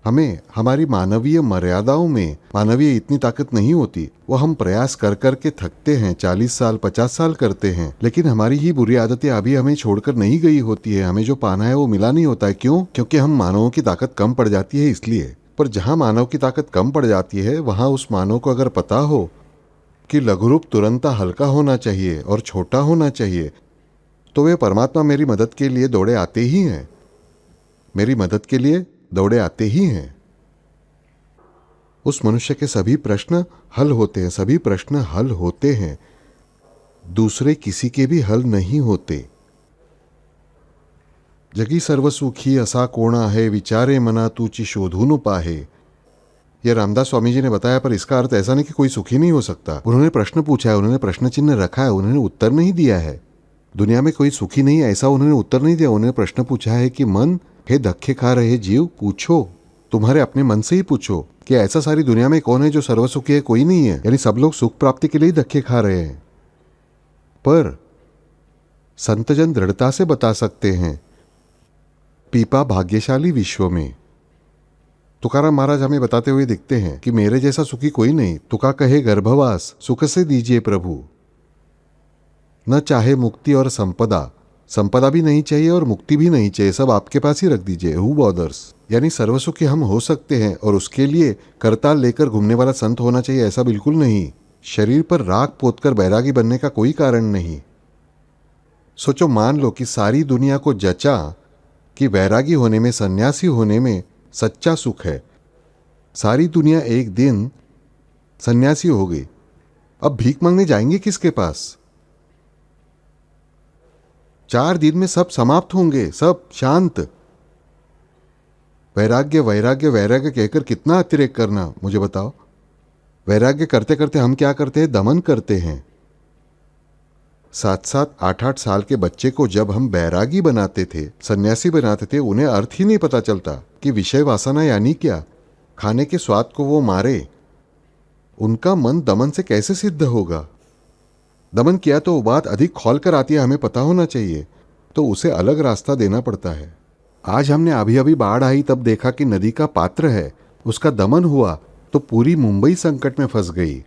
हमें हमारी मानवीय मर्यादाओं में, मानवीय इतनी ताकत नहीं होती, वो हम प्रयास कर कर के थकते हैं, 40 साल 50 साल करते हैं, लेकिन हमारी ही बुरी आदतें अभी हमें छोड़कर नहीं गई होती है, हमें जो पाना है वो मिला नहीं होता है। क्यों? क्योंकि हम मानवों की ताकत कम पड़ जाती है, इसलिए। पर जहां मानव की ताकत कम पड़ जाती है, वहां उस मानव को अगर पता हो कि लघुरूप तुरंत हल्का होना चाहिए और छोटा होना चाहिए, तो वे परमात्मा मेरी मदद के लिए दौड़े आते ही हैं, मेरी मदद के लिए दौड़े आते ही हैं। उस मनुष्य के सभी प्रश्न हल होते हैं, सभी प्रश्न हल होते हैं, दूसरे किसी के भी हल नहीं होते। जगी सर्वसुखी असा कोणा है, विचारे मना तूची शोधून पाहे। यह रामदास स्वामी जी ने बताया, पर इसका अर्थ ऐसा नहीं कि कोई सुखी नहीं हो सकता। उन्होंने प्रश्न पूछा है, उन्होंने प्रश्न चिन्ह रखा है, उन्होंने उत्तर नहीं दिया है। दुनिया में कोई सुखी नहीं है ऐसा उन्होंने उत्तर नहीं दिया। उन्होंने प्रश्न पूछा है कि मन, हे धक्के खा रहे जीव, पूछो, तुम्हारे अपने मन से ही पूछो कि ऐसा सारी दुनिया में कौन है जो सर्वसुखी है? कोई नहीं है। यानी सब लोग सुख प्राप्ति के लिए ही धक्के खा रहे हैं। पर संतजन दृढ़ता से बता सकते हैं, पीपा भाग्यशाली विश्व में। तुकाराम महाराज हमें बताते हुए दिखते हैं कि मेरे जैसा सुखी कोई नहीं। तुका कहे गर्भवास सुख से दीजिए प्रभु, न चाहे मुक्ति और संपदा, संपदा भी नहीं चाहिए और मुक्ति भी नहीं चाहिए, सब आपके पास ही रख दीजिए। Who bothers? यानी सर्वसुखी हम हो सकते हैं और उसके लिए करताल लेकर घूमने वाला संत होना चाहिए, ऐसा बिल्कुल नहीं। शरीर पर राख पोतकर बैरागी बनने का कोई कारण नहीं। सोचो, मान लो कि सारी दुनिया को जचा कि वैरागी होने में, सन्यासी होने में सच्चा सुख है। सारी दुनिया एक दिन सन्यासी हो गई, अब भीख मांगने जाएंगे किसके पास? 4 दिन में सब समाप्त होंगे, सब शांत। वैराग्य वैराग्य वैराग्य कहकर कितना अतिरेक करना, मुझे बताओ। वैराग्य करते करते हम क्या करते हैं? दमन करते हैं। 7-7, 8-8 साल के बच्चे को जब हम बैरागी बनाते थे, सन्यासी बनाते थे, उन्हें अर्थ ही नहीं पता चलता कि विषय वासना यानी क्या। खाने के स्वाद को वो मारे, उनका मन दमन से कैसे सिद्ध होगा? दमन किया तो वो बात अधिक खोल कर आती है, हमें पता होना चाहिए, तो उसे अलग रास्ता देना पड़ता है। आज हमने अभी अभी बाढ़ आई तब देखा कि नदी का पात्र है, उसका दमन हुआ तो पूरी मुंबई संकट में फंस गई।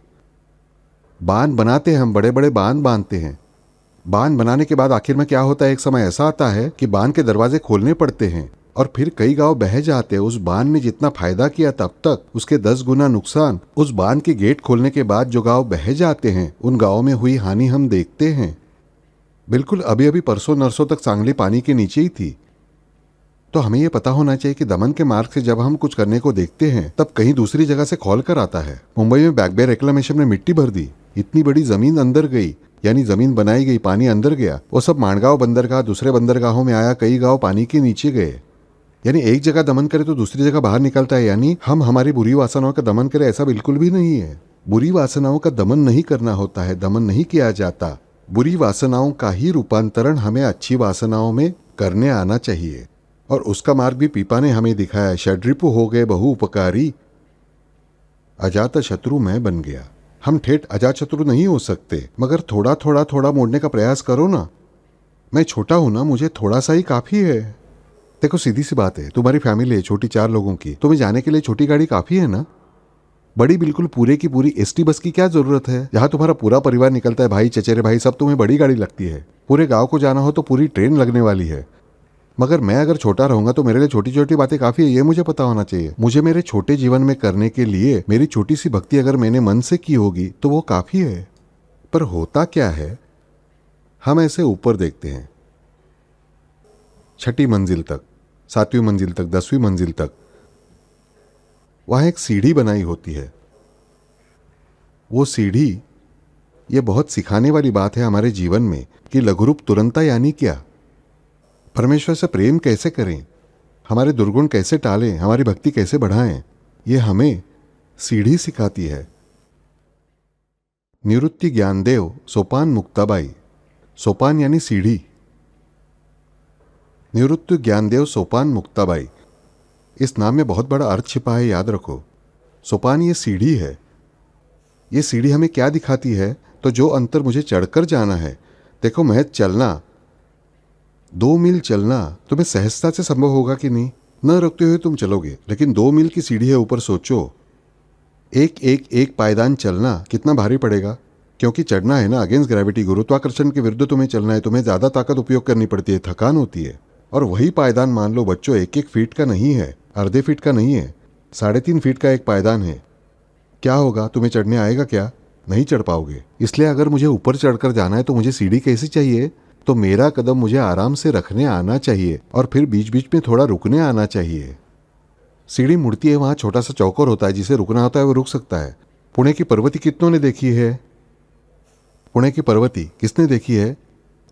बांध बनाते हैं हम, बड़े बड़े बांध बांधते हैं। बांध बनाने के बाद आखिर में क्या होता है? एक समय ऐसा आता है कि बांध के दरवाजे खोलने पड़ते हैं और फिर कई गांव बह जाते हैं। उस बांध ने जितना फायदा किया तब तक उसके 10 गुना नुकसान उस बांध के गेट खोलने के बाद जो गांव बह जाते हैं, उन गांवों में हुई हानि हम देखते हैं। बिल्कुल अभी अभी परसों नरसों तक सांगली पानी के नीचे ही थी। तो हमें यह पता होना चाहिए कि दमन के मार्ग से जब हम कुछ करने को देखते हैं तब कहीं दूसरी जगह से खोल कर आता है। मुंबई में बैक बे रिक्लेमेशन में मिट्टी भर दी, इतनी बड़ी जमीन अंदर गई, यानी जमीन बनाई गई, पानी अंदर गया। वो सब माणगांव बंदरगाह दूसरे बंदरगाहों में आया, कई गांव पानी के नीचे गए। यानी एक जगह दमन करे तो दूसरी जगह बाहर निकलता है। यानी हम हमारी बुरी वासनाओं का दमन करें, ऐसा बिल्कुल भी नहीं है। बुरी वासनाओं का दमन नहीं करना होता है, दमन नहीं किया जाता। बुरी वासनाओं का ही रूपांतरण हमें अच्छी वासनाओं में करने आना चाहिए, और उसका मार्ग भी पीपा ने हमें दिखाया। षड्रिपु हो गए बहु उपकारी, अजात शत्रु मैं बन गया। हम ठेठ अजात शत्रु नहीं हो सकते, मगर थोड़ा थोड़ा थोड़ा मोड़ने का प्रयास करो ना। मैं छोटा हूं ना, मुझे थोड़ा सा ही काफी है। देखो सीधी सी बात है, तुम्हारी फैमिली है छोटी 4 लोगों की, तुम्हें जाने के लिए छोटी गाड़ी काफी है ना। बड़ी बिल्कुल पूरे की पूरी एसटी बस की क्या जरूरत है? जहां तुम्हारा पूरा परिवार निकलता है, भाई चचेरे भाई सब, तुम्हें बड़ी गाड़ी लगती है। पूरे गांव को जाना हो तो पूरी ट्रेन लगने वाली है। मगर मैं अगर छोटा रहूंगा तो मेरे लिए छोटी छोटी बातें काफ़ी है, ये मुझे पता होना चाहिए। मुझे मेरे छोटे जीवन में करने के लिए मेरी छोटी सी भक्ति अगर मैंने मन से की होगी तो वो काफ़ी है। पर होता क्या है, हम ऐसे ऊपर देखते हैं, 6ठी मंजिल तक, 7वीं मंजिल तक, 10वीं मंजिल तक, वहाँ एक सीढ़ी बनाई होती है। वो सीढ़ी, ये बहुत सिखाने वाली बात है हमारे जीवन में कि लघुरूप तुरंता यानी क्या, परमेश्वर से प्रेम कैसे करें, हमारे दुर्गुण कैसे टालें, हमारी भक्ति कैसे बढ़ाएं, ये हमें सीढ़ी सिखाती है। निवृत्ति ज्ञानदेव सोपान मुक्ताबाई, सोपान यानी सीढ़ी, निवृत्ति ज्ञानदेव सोपान मुक्ताबाई, इस नाम में बहुत बड़ा अर्थ छिपा है, याद रखो। सोपान ये सीढ़ी है। ये सीढ़ी हमें क्या दिखाती है, तो जो अंतर मुझे चढ़कर जाना है, देखो महज चलना, 2 मील चलना तुम्हें सहजता से संभव होगा कि नहीं, न रुकते हुए तुम चलोगे, लेकिन 2 मील की सीढ़ी है ऊपर, सोचो एक पायदान चलना कितना भारी पड़ेगा, क्योंकि चढ़ना है ना अगेंस्ट ग्रेविटी, गुरुत्वाकर्षण के विरुद्ध तुम्हें चलना है, तुम्हें ज़्यादा ताकत उपयोग करनी पड़ती है, थकान होती है। और वही पायदान मान लो बच्चों 1-1 फीट का नहीं है, ½ फीट का नहीं है, 3.5 फीट का एक पायदान है। क्या होगा, तुम्हें चढ़ने आएगा क्या? नहीं चढ़ पाओगे। इसलिए अगर मुझे ऊपर चढ़कर जाना है तो मुझे सीढ़ी कैसी चाहिए, तो मेरा कदम मुझे आराम से रखने आना चाहिए और फिर बीच बीच में थोड़ा रुकने आना चाहिए। सीढ़ी मुड़ती है, वहाँ छोटा सा चौकोर होता है, जिसे रुकना होता है वो रुक सकता है। पुणे की पर्वती कितनों ने देखी है? पुणे की पर्वती किसने देखी है?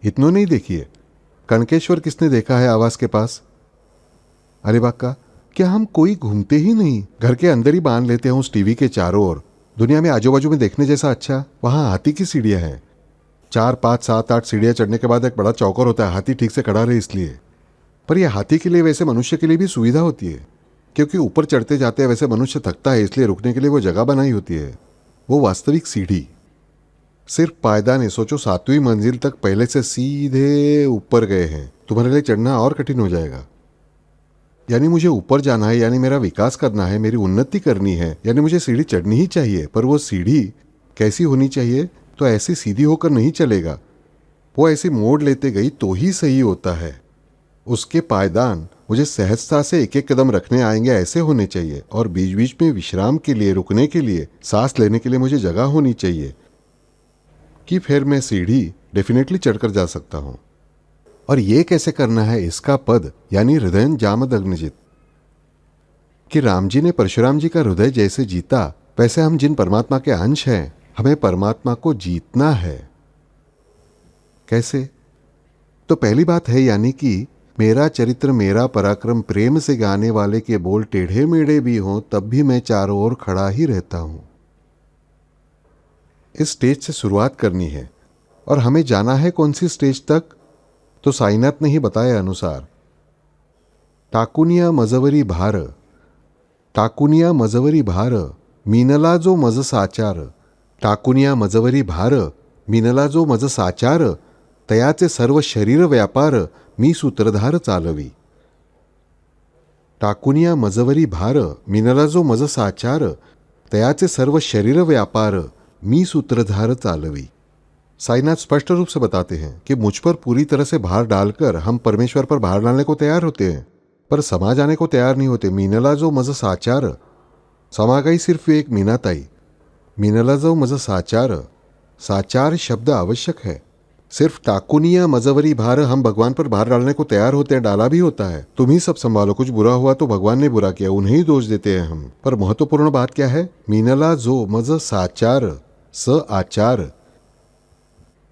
इतनों नहीं देखी है। कनकेश्वर किसने देखा है आवास के पास? अरे बाका, क्या हम कोई घूमते ही नहीं, घर के अंदर ही बांध लेते हैं उस टीवी के चारों ओर। दुनिया में आजू बाजू में देखने जैसा अच्छा, वहाँ हाथी की सीढ़ियाँ हैं, 4, 5, 7, 8 सीढ़ियाँ चढ़ने के बाद एक बड़ा चौकर होता है, हाथी ठीक से खड़ा रहे इसलिए। पर यह हाथी के लिए वैसे मनुष्य के लिए भी सुविधा होती है, क्योंकि ऊपर चढ़ते जाते हैं वैसे मनुष्य थकता है, इसलिए रुकने के लिए वो जगह बनाई होती है। वो वास्तविक सीढ़ी सिर्फ पायदान है। सोचो 7वीं मंजिल तक पहले से सीधे ऊपर गए हैं, तुम्हारे लिए चढ़ना और कठिन हो जाएगा। यानी मुझे ऊपर जाना है, यानी मेरा विकास करना है, मेरी उन्नति करनी है, यानी मुझे सीढ़ी चढ़नी ही चाहिए। पर वो सीढ़ी कैसी होनी चाहिए, तो ऐसी सीधी होकर नहीं चलेगा, वो ऐसी मोड़ लेते गई तो ही सही होता है। उसके पायदान मुझे सहजता से एक एक कदम रखने आएंगे, ऐसे होने चाहिए। और बीच बीच में विश्राम के लिए, रुकने के लिए, सांस लेने के लिए मुझे जगह होनी चाहिए कि फिर मैं सीढ़ी डेफिनेटली चढ़कर जा सकता हूं। और ये कैसे करना है, इसका पद यानी हृदय जामदग्नजित, कि राम जी ने परशुराम जी का हृदय जैसे जीता, वैसे हम जिन परमात्मा के अंश हैं, हमें परमात्मा को जीतना है। कैसे? तो पहली बात है, यानी कि मेरा चरित्र मेरा पराक्रम प्रेम से गाने वाले के बोल टेढ़े मेढ़े भी हों तब भी मैं चारों ओर खड़ा ही रहता हूं। इस स्टेज से शुरुआत करनी है। और हमें जाना है कौन सी स्टेज तक, तो साईनाथ ने ही बताया अनुसार, टाकुनिया मजवरी भार, टाकुनिया मजवरी भार, मीनला जो मज साचार, टाकुनिया मजवरी भार, मीनला जो मज साचार, तयाचे सर्व शरीर व्यापार मी सूत्रधार चालवी। टाकुनिया मजवरी भार, मीनला जो मज साचार, तयाचे सर्व शरीर व्यापार मी सूत्रधार चालवी। साईनाथ स्पष्ट रूप से बताते हैं कि मुझ पर पूरी तरह से भार डालकर हम परमेश्वर पर भार डालने को तैयार होते हैं, पर समा जाने को तैयार नहीं होते। मीनला जो मज साचार, समा गई सिर्फ एक मीनाताई। मीनला जो मज साचार, साचार शब्द आवश्यक है। सिर्फ टाकुनिया मजवरी भार, हम भगवान पर भार डालने को तैयार होते हैं, डाला भी होता है। तुम ही सब संभालो, कुछ बुरा हुआ तो भगवान ने बुरा किया, उन्हें ही दोष देते हैं हम। पर महत्वपूर्ण बात क्या है, मीनला जो मज साचार, स आचार,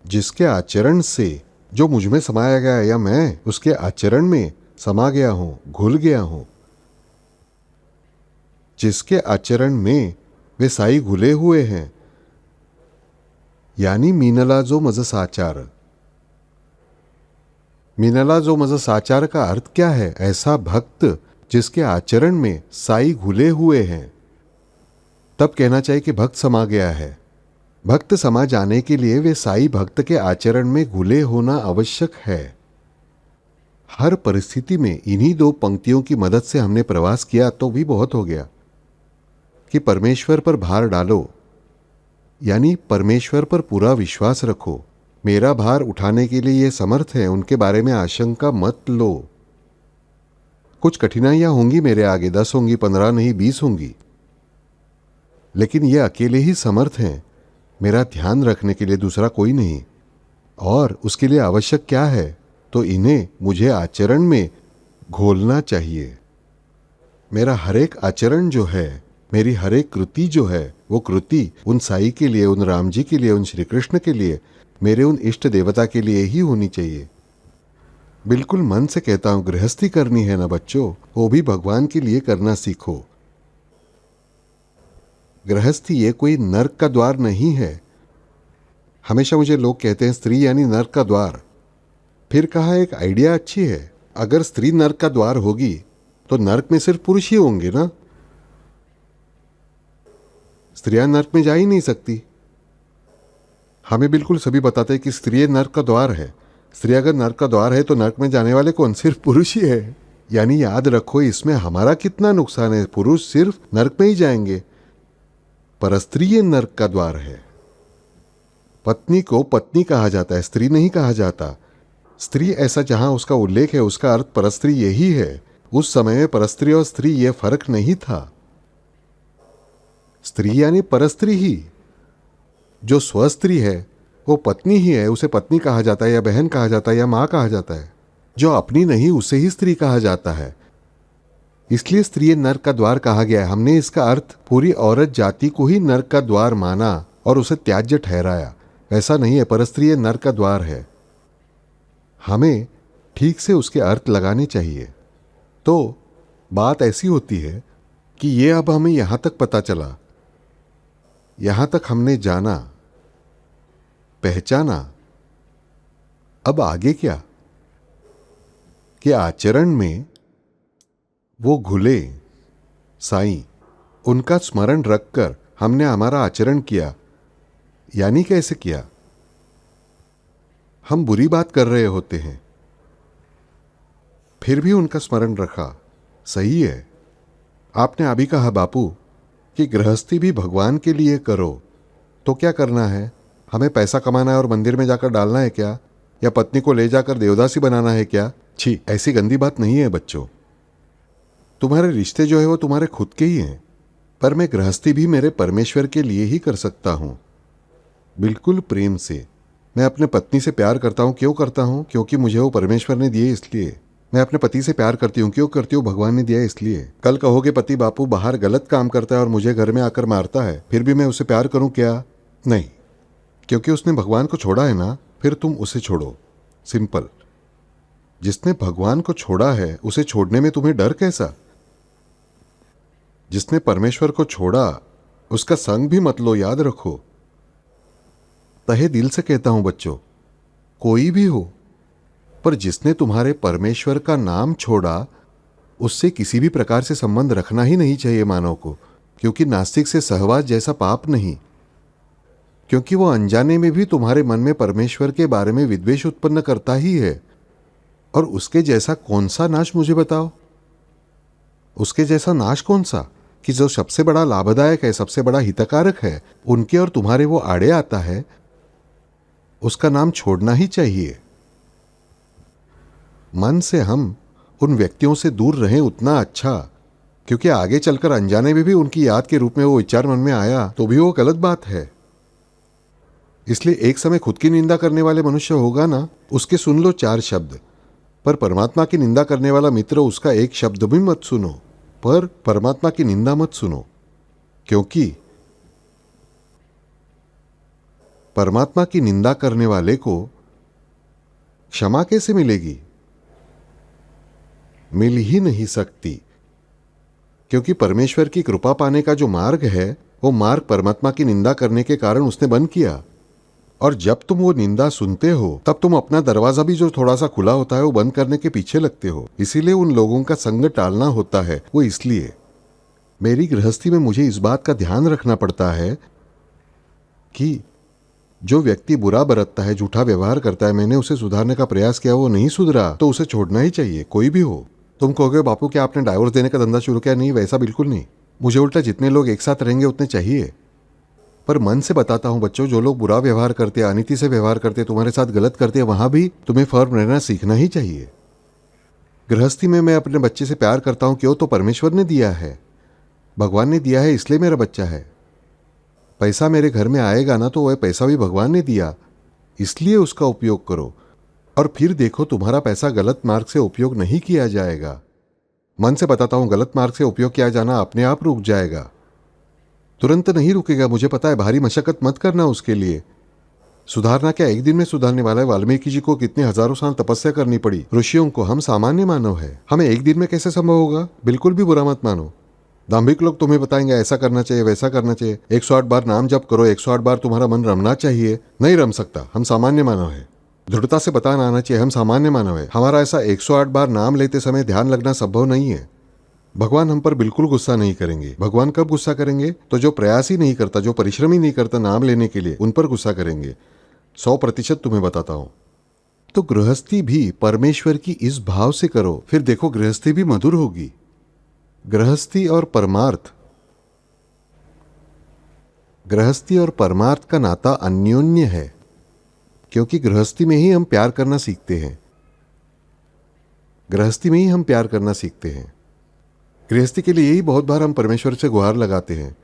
जिसके आचरण से जो मुझ में समाया गया, या मैं उसके आचरण में समा गया हूं, घुल गया हूं, जिसके आचरण में वे साई घुले हुए हैं, यानी मीनला जो मज साचार। मीनला जो मज साचार का अर्थ क्या है? ऐसा भक्त जिसके आचरण में साई घुले हुए हैं। तब कहना चाहिए कि भक्त समा गया है। भक्त समा जाने के लिए वे साई भक्त के आचरण में घुले होना आवश्यक है। हर परिस्थिति में इन्हीं 2 पंक्तियों की मदद से हमने प्रवास किया तो भी बहुत हो गया। कि परमेश्वर पर भार डालो, यानी परमेश्वर पर पूरा विश्वास रखो। मेरा भार उठाने के लिए ये समर्थ है, उनके बारे में आशंका मत लो। कुछ कठिनाइयां होंगी मेरे आगे, 10 होंगी, 15 नहीं, 20 होंगी, लेकिन ये अकेले ही समर्थ हैं मेरा ध्यान रखने के लिए, दूसरा कोई नहीं। और उसके लिए आवश्यक क्या है, तो इन्हें मुझे आचरण में घोलना चाहिए। मेरा हर एक आचरण जो है, मेरी हर एक कृति जो है, वो कृति उन साई के लिए, उन राम जी के लिए, उन श्री कृष्ण के लिए, मेरे उन इष्ट देवता के लिए ही होनी चाहिए। बिल्कुल मन से कहता हूं, गृहस्थी करनी है ना बच्चों, वो भी भगवान के लिए करना सीखो। गृहस्थी ये कोई नर्क का द्वार नहीं है। हमेशा मुझे लोग कहते हैं स्त्री यानी नर्क का द्वार। फिर कहा एक आइडिया अच्छी है, अगर स्त्री नर्क का द्वार होगी तो नर्क में सिर्फ पुरुष ही होंगे ना, स्त्रियां नर्क में जा ही नहीं सकती। हमें बिल्कुल सभी बताते हैं कि स्त्री नर्क का द्वार है। स्त्री अगर नर्क का द्वार है तो नर्क में जाने वाले कौन, सिर्फ पुरुष ही है। यानी याद रखो इसमें हमारा कितना नुकसान है, पुरुष सिर्फ नर्क में ही जाएंगे, पर स्त्री ये नर्क का द्वार है। पत्नी को पत्नी कहा जाता है, स्त्री नहीं कहा जाता। स्त्री ऐसा जहां उसका उल्लेख है उसका अर्थ परस्त्री यही है। उस समय में परस्त्री और स्त्री यह फर्क नहीं था। स्त्री यानी परस्त्री ही, जो स्वस्त्री है वो पत्नी ही है, उसे पत्नी कहा जाता है या बहन कहा जाता है या मां कहा जाता है। जो अपनी नहीं उसे ही स्त्री कहा जाता है। इसलिए स्त्री नर्क का द्वार कहा गया है। हमने इसका अर्थ पूरी औरत जाति को ही नर्क का द्वार माना और उसे त्याज्य ठहराया। ऐसा नहीं है, परस्त्री नर्क का द्वार है। हमें ठीक से उसके अर्थ लगाने चाहिए। तो बात ऐसी होती है कि ये अब हमें यहां तक पता चला, यहां तक हमने जाना, पहचाना। अब आगे क्या, कि आचरण में वो घुले साईं, उनका स्मरण रखकर हमने हमारा आचरण किया। यानी कैसे किया, हम बुरी बात कर रहे होते हैं फिर भी उनका स्मरण रखा, सही है। आपने अभी कहा बापू कि गृहस्थी भी भगवान के लिए करो, तो क्या करना है, हमें पैसा कमाना है और मंदिर में जाकर डालना है क्या, या पत्नी को ले जाकर देवदासी बनाना है क्या? छी, ऐसी गंदी बात नहीं है बच्चों। तुम्हारे रिश्ते जो है वो तुम्हारे खुद के ही हैं, पर मैं गृहस्थी भी मेरे परमेश्वर के लिए ही कर सकता हूं, बिल्कुल प्रेम से। मैं अपने पत्नी से प्यार करता हूं, क्यों करता हूं, क्योंकि मुझे वो परमेश्वर ने दिए इसलिए। मैं अपने पति से प्यार करती हूं, क्यों करती हूं, भगवान ने दिया इसलिए। कल कहोगे पति बापू बाहर गलत काम करता है और मुझे घर में आकर मारता है, फिर भी मैं उसे प्यार करूं क्या? नहीं, क्योंकि उसने भगवान को छोड़ा है ना, फिर तुम उसे छोड़ो, सिंपल। जिसने भगवान को छोड़ा है उसे छोड़ने में तुम्हें डर कैसा? जिसने परमेश्वर को छोड़ा उसका संग भी मत लो, याद रखो। तहे दिल से कहता हूं बच्चों, कोई भी हो, पर जिसने तुम्हारे परमेश्वर का नाम छोड़ा उससे किसी भी प्रकार से संबंध रखना ही नहीं चाहिए मानव को, क्योंकि नास्तिक से सहवास जैसा पाप नहीं, क्योंकि वो अनजाने में भी तुम्हारे मन में परमेश्वर के बारे में विद्वेष उत्पन्न करता ही है। और उसके जैसा कौन सा नाश मुझे बताओ, उसके जैसा नाश कौन सा, कि जो सबसे बड़ा लाभदायक है, सबसे बड़ा हितकारक है, उनके और तुम्हारे वो आड़े आता है, उसका नाम छोड़ना ही चाहिए। मन से हम उन व्यक्तियों से दूर रहें उतना अच्छा, क्योंकि आगे चलकर अनजाने में भी उनकी याद के रूप में वो विचार मन में आया तो भी वो गलत बात है। इसलिए एक समय खुद की निंदा करने वाले मनुष्य होगा ना, उसके सुन लो 4 शब्द, पर परमात्मा की निंदा करने वाला मित्र उसका एक शब्द भी मत सुनो, पर परमात्मा की निंदा मत सुनो, क्योंकि परमात्मा की निंदा करने वाले को क्षमा कैसे मिलेगी? मिल ही नहीं सकती, क्योंकि परमेश्वर की कृपा पाने का जो मार्ग है वो मार्ग परमात्मा की निंदा करने के कारण उसने बंद किया। और जब तुम वो निंदा सुनते हो तब तुम अपना दरवाजा भी जो थोड़ा सा खुला होता है वो बंद करने के पीछे लगते हो। इसीलिए उन लोगों का संग टालना होता है। वो इसलिए मेरी गृहस्थी में मुझे इस बात का ध्यान रखना पड़ता है कि जो व्यक्ति बुरा बरतता है, झूठा व्यवहार करता है, मैंने उसे सुधारने का प्रयास किया, वो नहीं सुधरा, तो उसे छोड़ना ही चाहिए, कोई भी हो। तुम कहोगे बापू क्या आपने डाइवोर्स देने का धंधा शुरू किया? नहीं, वैसा बिल्कुल नहीं। मुझे उल्टा जितने लोग एक साथ रहेंगे उतने चाहिए। पर मन से बताता हूं बच्चों, जो लोग बुरा व्यवहार करते, अनीति से व्यवहार करते, तुम्हारे साथ गलत करते, वहां भी तुम्हें फर्म रहना सीखना ही चाहिए। गृहस्थी में मैं अपने बच्चे से प्यार करता हूं, क्यों? तो परमेश्वर ने दिया है, भगवान ने दिया है, इसलिए मेरा बच्चा है। पैसा मेरे घर में आएगा ना, तो वह पैसा भी भगवान ने दिया, इसलिए उसका उपयोग करो। और फिर देखो तुम्हारा पैसा गलत मार्ग से उपयोग नहीं किया जाएगा। मन से बताता हूं, गलत मार्ग से उपयोग किया जाना अपने आप रुक जाएगा, तुरंत नहीं रुकेगा, मुझे पता है। भारी मशक्कत मत करना उसके लिए। सुधारना क्या एक दिन में सुधारने वाला है? वाल्मीकि जी को कितने हजारों साल तपस्या करनी पड़ी, ऋषियों को। हम सामान्य मानव है, हमें एक दिन में कैसे संभव होगा? बिल्कुल भी बुरा मत मानो। दाम्भिक लोग तुम्हें बताएंगे ऐसा करना चाहिए, वैसा करना चाहिए, 108 बार नाम जप करो, 108 बार तुम्हारा मन रमना चाहिए। नहीं रम सकता, हम सामान्य मानव है। दृढ़ता से बताना आना चाहिए, हम सामान्य मानव है, हमारा ऐसा 108 बार नाम लेते समय ध्यान लगना संभव नहीं है। भगवान हम पर बिल्कुल गुस्सा नहीं करेंगे। भगवान कब गुस्सा करेंगे? तो जो प्रयास ही नहीं करता, जो परिश्रम ही नहीं करता नाम लेने के लिए, उन पर गुस्सा करेंगे। 100% तुम्हें बताता हूं। तो गृहस्थी भी परमेश्वर की इस भाव से करो, फिर देखो गृहस्थी भी मधुर होगी। गृहस्थी और परमार्थ, गृहस्थी और परमार्थ का नाता अन्योन्य है, क्योंकि गृहस्थी में ही हम प्यार करना सीखते हैं। गृहस्थी में ही हम प्यार करना सीखते हैं। गृहस्थी के लिए यही बहुत बार हम परमेश्वर से गुहार लगाते हैं।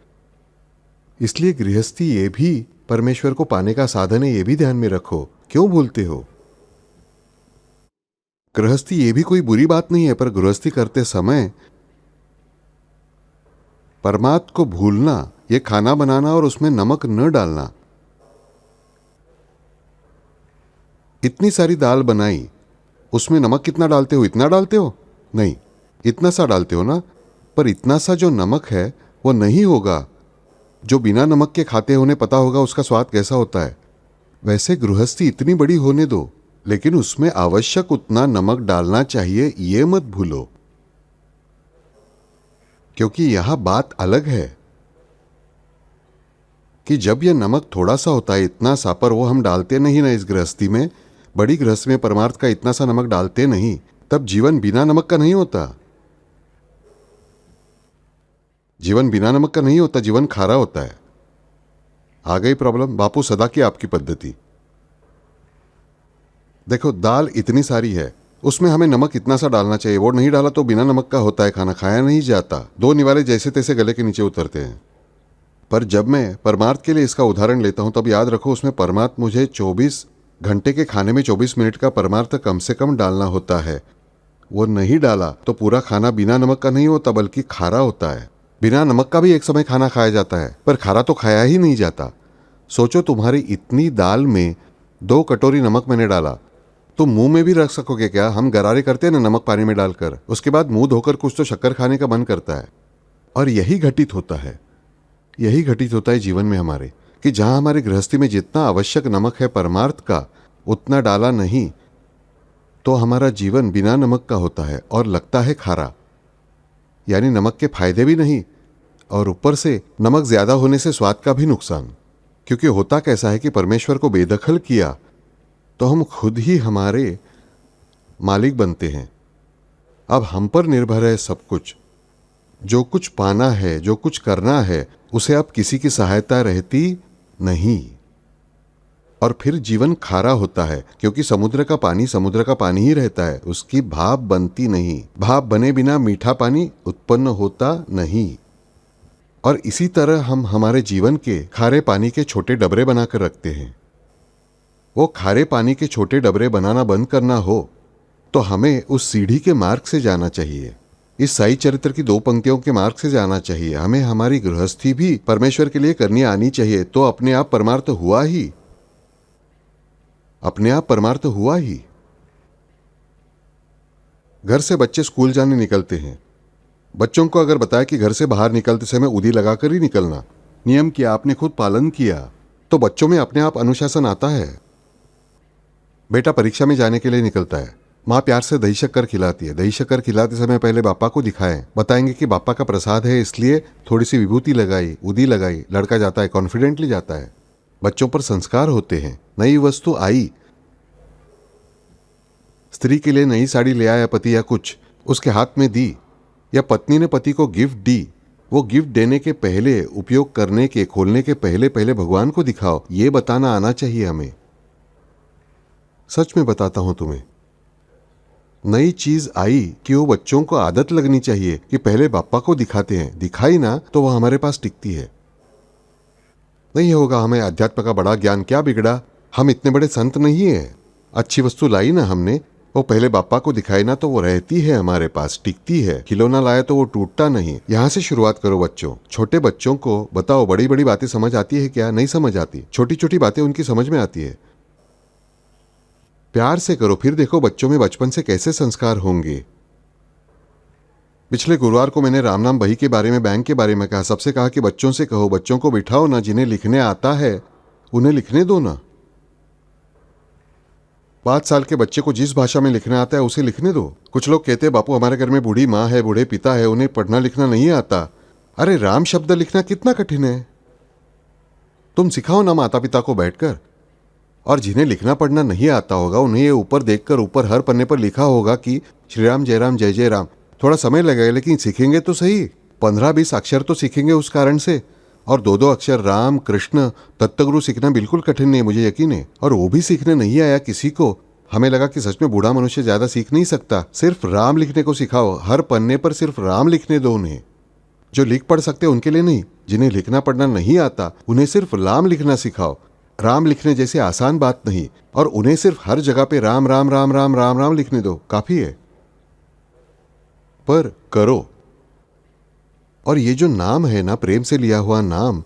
इसलिए गृहस्थी ये भी परमेश्वर को पाने का साधन है, ये भी ध्यान में रखो। क्यों भूलते हो? गृहस्थी ये भी कोई बुरी बात नहीं है, पर गृहस्थी करते समय परमात्मा को भूलना, ये खाना बनाना और उसमें नमक न डालना। इतनी सारी दाल बनाई, उसमें नमक कितना डालते हो? इतना डालते हो? नहीं, इतना सा डालते हो ना। पर इतना सा जो नमक है वो नहीं होगा जो बिना नमक के खाते, उन्हें पता होगा उसका स्वाद कैसा होता है। वैसे गृहस्थी इतनी बड़ी होने दो, लेकिन उसमें आवश्यक उतना नमक डालना चाहिए, ये मत भूलो। क्योंकि यहां बात अलग है कि जब यह नमक थोड़ा सा होता है, इतना सा, पर वो हम डालते नहीं ना इस गृहस्थी में, बड़ी गृहस्थी में परमार्थ का इतना सा नमक डालते नहीं, तब जीवन बिना नमक का नहीं होता। जीवन बिना नमक का नहीं होता, जीवन खारा होता है। आ गई प्रॉब्लम? बापू सदा की आपकी पद्धति। देखो दाल इतनी सारी है, उसमें हमें नमक इतना सा डालना चाहिए, वो नहीं डाला तो बिना नमक का होता है, खाना खाया नहीं जाता, 2 निवाले जैसे तैसे गले के नीचे उतरते हैं। पर जब मैं परमार्थ के लिए इसका उदाहरण लेता हूं, तब याद रखो उसमें परमार्थ मुझे 24 घंटे के खाने में 24 मिनट का परमार्थ कम से कम डालना होता है। वो नहीं डाला तो पूरा खाना बिना नमक का नहीं होता, बल्कि खारा होता है। बिना नमक का भी एक समय खाना खाया जाता है, पर खारा तो खाया ही नहीं जाता। सोचो तुम्हारी इतनी दाल में 2 कटोरी नमक मैंने डाला, तो मुंह में भी रख सकोगे क्या? हम गरारे करते हैं ना नमक पानी में डालकर, उसके बाद मुंह धोकर कुछ तो शक्कर खाने का मन करता है। और यही घटित होता है, यही घटित होता है जीवन में हमारे, कि जहां हमारे गृहस्थी में जितना आवश्यक नमक है परमार्थ का, उतना डाला नहीं, तो हमारा जीवन बिना नमक का होता है और लगता है खारा। यानी नमक के फायदे भी नहीं, और ऊपर से नमक ज्यादा होने से स्वाद का भी नुकसान। क्योंकि होता कैसा है कि परमेश्वर को बेदखल किया तो हम खुद ही हमारे मालिक बनते हैं। अब हम पर निर्भर है सब कुछ। जो कुछ पाना है, जो कुछ करना है, उसे अब किसी की सहायता रहती नहीं। और फिर जीवन खारा होता है, क्योंकि समुद्र का पानी ही रहता है, उसकी भाप बनती नहीं। भाप बने बिना मीठा पानी उत्पन्न होता नहीं। और इसी तरह हम हमारे जीवन के खारे पानी के छोटे डबरे बनाकर रखते हैं। वो खारे पानी के छोटे डबरे बनाना बंद करना हो तो हमें उस सीढ़ी के मार्ग से जाना चाहिए, इस साई चरित्र की 2 पंक्तियों के मार्ग से जाना चाहिए। हमें हमारी गृहस्थी भी परमेश्वर के लिए करनी आनी चाहिए, तो अपने आप परमार्थ हुआ ही, अपने आप परमार्थ हुआ ही। घर से बच्चे स्कूल जाने निकलते हैं। बच्चों को अगर बताया कि घर से बाहर निकलते समय उदी लगाकर ही निकलना, नियम किया, आपने खुद पालन किया, तो बच्चों में अपने आप अनुशासन आता है। बेटा परीक्षा में जाने के लिए निकलता है, माँ प्यार से दही शक्कर खिलाती है। दही शक्कर खिलाते समय पहले बापा को दिखाएं, बताएंगे कि बापा का प्रसाद है, इसलिए थोड़ी सी विभूति लगाई, उदी लगाई, लड़का जाता है, कॉन्फिडेंटली जाता है। बच्चों पर संस्कार होते हैं। नई वस्तु आई, स्त्री के लिए नई साड़ी ले आया पति या कुछ, उसके हाथ में दी, या पत्नी ने पति को गिफ्ट दी, वो गिफ्ट देने के पहले, उपयोग करने के, खोलने के पहले पहले भगवान को दिखाओ, ये बताना आना चाहिए हमें। सच में बताता हूं तुम्हें, नई चीज आई कि वो बच्चों को आदत लगनी चाहिए कि पहले पापा को दिखाते हैं, दिखाई ना तो वह हमारे पास टिकती है। नहीं होगा हमें अध्यात्म का बड़ा ज्ञान, क्या बिगड़ा, हम इतने बड़े संत नहीं है, अच्छी वस्तु लाई ना हमने, वो पहले बापा को दिखाई ना तो वो रहती है हमारे पास, टिकती है। खिलौना लाया तो वो टूटता नहीं। यहां से शुरुआत करो बच्चों, छोटे बच्चों को बताओ बड़ी बड़ी बातें समझ आती है क्या? नहीं समझ आती, छोटी छोटी बातें उनकी समझ में आती है। प्यार से करो, फिर देखो बच्चों में बचपन से कैसे संस्कार होंगे। पिछले गुरुवार को मैंने राम नाम बही के बारे में, बैंक के बारे में कहा। सबसे कहा कि बच्चों से कहो, बच्चों को बिठाओ ना, जिन्हें लिखने आता है उन्हें लिखने दो ना। 5 साल के बच्चे को जिस भाषा में लिखना आता है उसे लिखने दो। कुछ लोग कहते हैं बापू हमारे घर में बूढ़ी माँ है, बूढ़े पिता है, उन्हें पढ़ना लिखना नहीं आता। अरे राम शब्द लिखना कितना कठिन है, तुम सिखाओ ना माता पिता को बैठकर। और जिन्हें लिखना पढ़ना नहीं आता होगा उन्हें ये ऊपर देखकर, ऊपर हर पन्ने पर लिखा होगा कि श्री राम जय राम जय जय राम। थोड़ा समय लगेगा लेकिन सीखेंगे तो सही, 15-20 अक्षर तो सीखेंगे उस कारण से। और 2-2 अक्षर राम कृष्ण तत्वगुरु सीखना बिल्कुल कठिन नहीं, मुझे यकीन है। और वो भी सीखने नहीं आया किसी को। हमें लगा कि सच में बूढ़ा मनुष्य ज्यादा सीख नहीं सकता। सिर्फ राम लिखने को सिखाओ, हर पन्ने पर सिर्फ राम लिखने दो उन्हें। जो लिख पढ़ सकते उनके लिए नहीं, जिन्हें लिखना पढ़ना नहीं आता उन्हें सिर्फ राम लिखना सिखाओ। राम लिखने जैसे आसान बात नहीं, और उन्हें सिर्फ हर जगह पे राम राम राम राम राम राम लिखने दो, काफी है। पर करो। और ये जो नाम है ना, प्रेम से लिया हुआ नाम,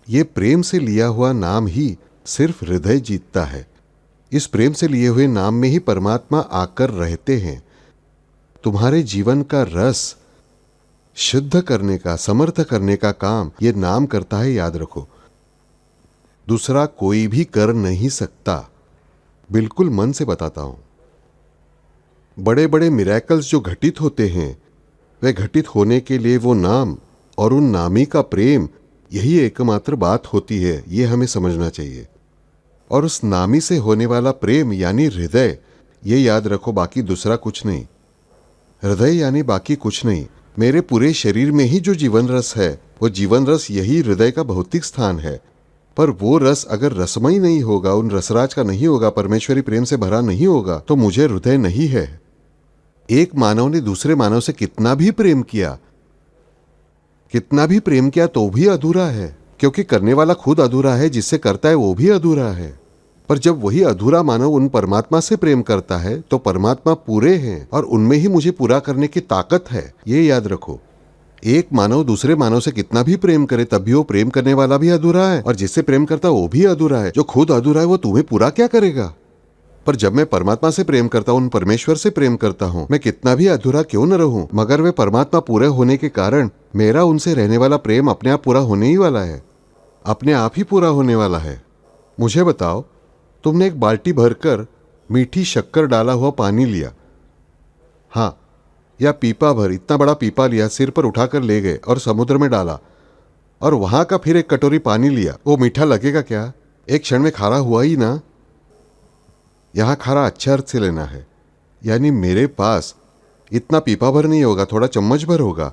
ये प्रेम से लिया हुआ नाम ही सिर्फ हृदय जीतता है। इस प्रेम से लिए हुए नाम में ही परमात्मा आकर रहते हैं। तुम्हारे जीवन का रस शुद्ध करने का, समर्थ करने का काम ये नाम करता है, याद रखो। दूसरा कोई भी कर नहीं सकता, बिल्कुल मन से बताता हूं। बड़े बड़े मिरेकल्स जो घटित होते हैं, वे घटित होने के लिए वो नाम और उन नामी का प्रेम, यही एकमात्र बात होती है। ये हमें समझना चाहिए। और उस नामी से होने वाला प्रेम यानी हृदय, ये याद रखो, बाकी दूसरा कुछ नहीं। हृदय यानी बाकी कुछ नहीं। मेरे पूरे शरीर में ही जो जीवन रस है, वो जीवन रस यही हृदय का भौतिक स्थान है। पर वो रस अगर रसमय नहीं होगा, उन रसराज का नहीं होगा, परमेश्वरी प्रेम से भरा नहीं होगा, तो मुझे हृदय नहीं है। एक मानव ने दूसरे मानव से कितना भी प्रेम किया, कितना भी प्रेम किया तो भी अधूरा है, क्योंकि करने वाला खुद अधूरा है, जिससे करता है वो भी अधूरा है। पर जब वही अधूरा मानव उन परमात्मा से प्रेम करता है तो परमात्मा पूरे हैं, और उनमें ही मुझे पूरा करने की ताकत है। ये याद रखो। एक मानव दूसरे मानव से कितना भी प्रेम करे तब भी वो प्रेम करने वाला भी अधूरा है, और जिससे प्रेम करता वो भी अधूरा है। जो खुद अधूरा है वो तुम्हें पूरा क्या करेगा? पर जब मैं परमात्मा से प्रेम करता हूं, उन परमेश्वर से प्रेम करता हूं, मैं कितना भी अधूरा क्यों न रहूं, मगर वे परमात्मा पूरे होने के कारण मेरा उनसे रहने वाला प्रेम अपने आप पूरा होने ही वाला है, अपने आप ही पूरा होने वाला है। मुझे बताओ, तुमने एक बाल्टी भरकर मीठी शक्कर डाला हुआ पानी लिया, हाँ, या पीपा भर, इतना बड़ा पीपा लिया, सिर पर उठाकर ले गए और समुद्र में डाला, और वहां का फिर एक कटोरी पानी लिया, वो मीठा लगेगा क्या? एक क्षण में खारा हुआ ही ना। यहां खारा अच्छे अर्थ से लेना है, यानी मेरे पास इतना पीपा भर नहीं होगा, थोड़ा चम्मच भर होगा,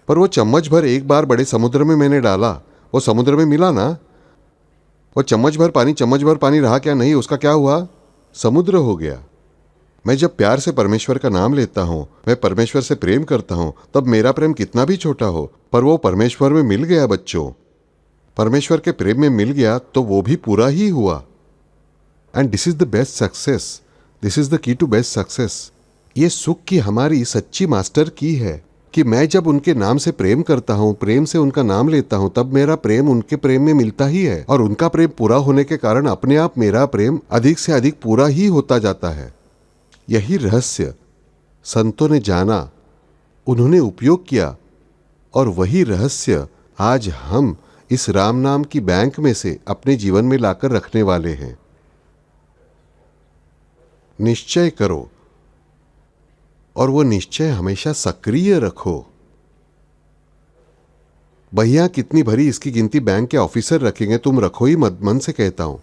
पर वो चम्मच भर एक बार बड़े समुद्र में मैंने डाला, वो समुद्र में मिला ना। वो चम्मच भर पानी रहा क्या? नहीं, उसका क्या हुआ? समुद्र हो गया। मैं जब प्यार से परमेश्वर का नाम लेता हूं, मैं परमेश्वर से प्रेम करता हूं, तब मेरा प्रेम कितना भी छोटा हो, पर वो परमेश्वर में मिल गया। बच्चों, परमेश्वर के प्रेम में मिल गया तो वो भी पूरा ही हुआ। And this is the best success, this is the key to best success. ये सुख की हमारी सच्ची मास्टर की है कि मैं जब उनके नाम से प्रेम करता हूं, प्रेम से उनका नाम लेता हूं, तब मेरा प्रेम उनके प्रेम में मिलता ही है, और उनका प्रेम पूरा होने के कारण अपने आप मेरा प्रेम अधिक से अधिक पूरा ही होता जाता है। यही रहस्य संतों ने जाना, उन्होंने उपयोग किया, और वही रहस्य आज हम इस राम नाम की बैंक में से अपने जीवन में लाकर रखने वाले हैं। निश्चय करो, और वो निश्चय हमेशा सक्रिय रखो। बहियां कितनी भरी इसकी गिनती बैंक के ऑफिसर रखेंगे, तुम रखो ही मत। मन से कहता हूं,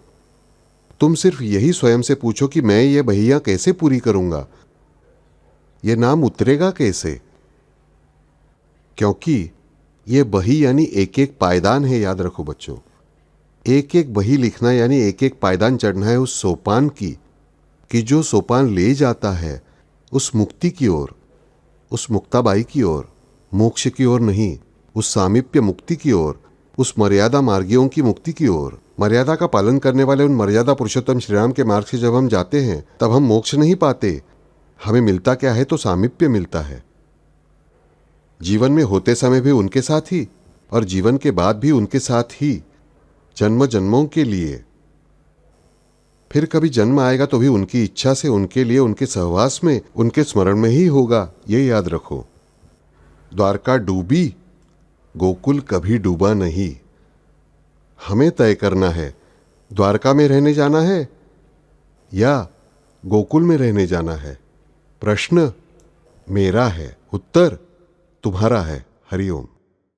तुम सिर्फ यही स्वयं से पूछो कि मैं ये बहियां कैसे पूरी करूंगा, ये नाम उतरेगा कैसे? क्योंकि ये बही यानी एक एक पायदान है, याद रखो बच्चों। एक एक बही लिखना यानी एक एक पायदान चढ़ना है उस सोपान की, कि जो सोपान ले जाता है उस मुक्ति की ओर, उस मुक्ताबाई की ओर, मोक्ष की ओर नहीं, उस सामीप्य मुक्ति की ओर, उस मर्यादा मार्गियों की मुक्ति की ओर। मर्यादा का पालन करने वाले उन मर्यादा पुरुषोत्तम श्री राम के मार्ग से जब हम जाते हैं तब हम मोक्ष नहीं पाते। हमें मिलता क्या है? तो सामीप्य मिलता है। जीवन में होते समय भी उनके साथ ही और जीवन के बाद भी उनके साथ ही, जन्म जन्मों के लिए। फिर कभी जन्म आएगा तो भी उनकी इच्छा से, उनके लिए, उनके सहवास में, उनके स्मरण में ही होगा, ये याद रखो। द्वारका डूबी, गोकुल कभी डूबा नहीं। हमें तय करना है द्वारका में रहने जाना है या गोकुल में रहने जाना है। प्रश्न मेरा है, उत्तर तुम्हारा है। हरिओम।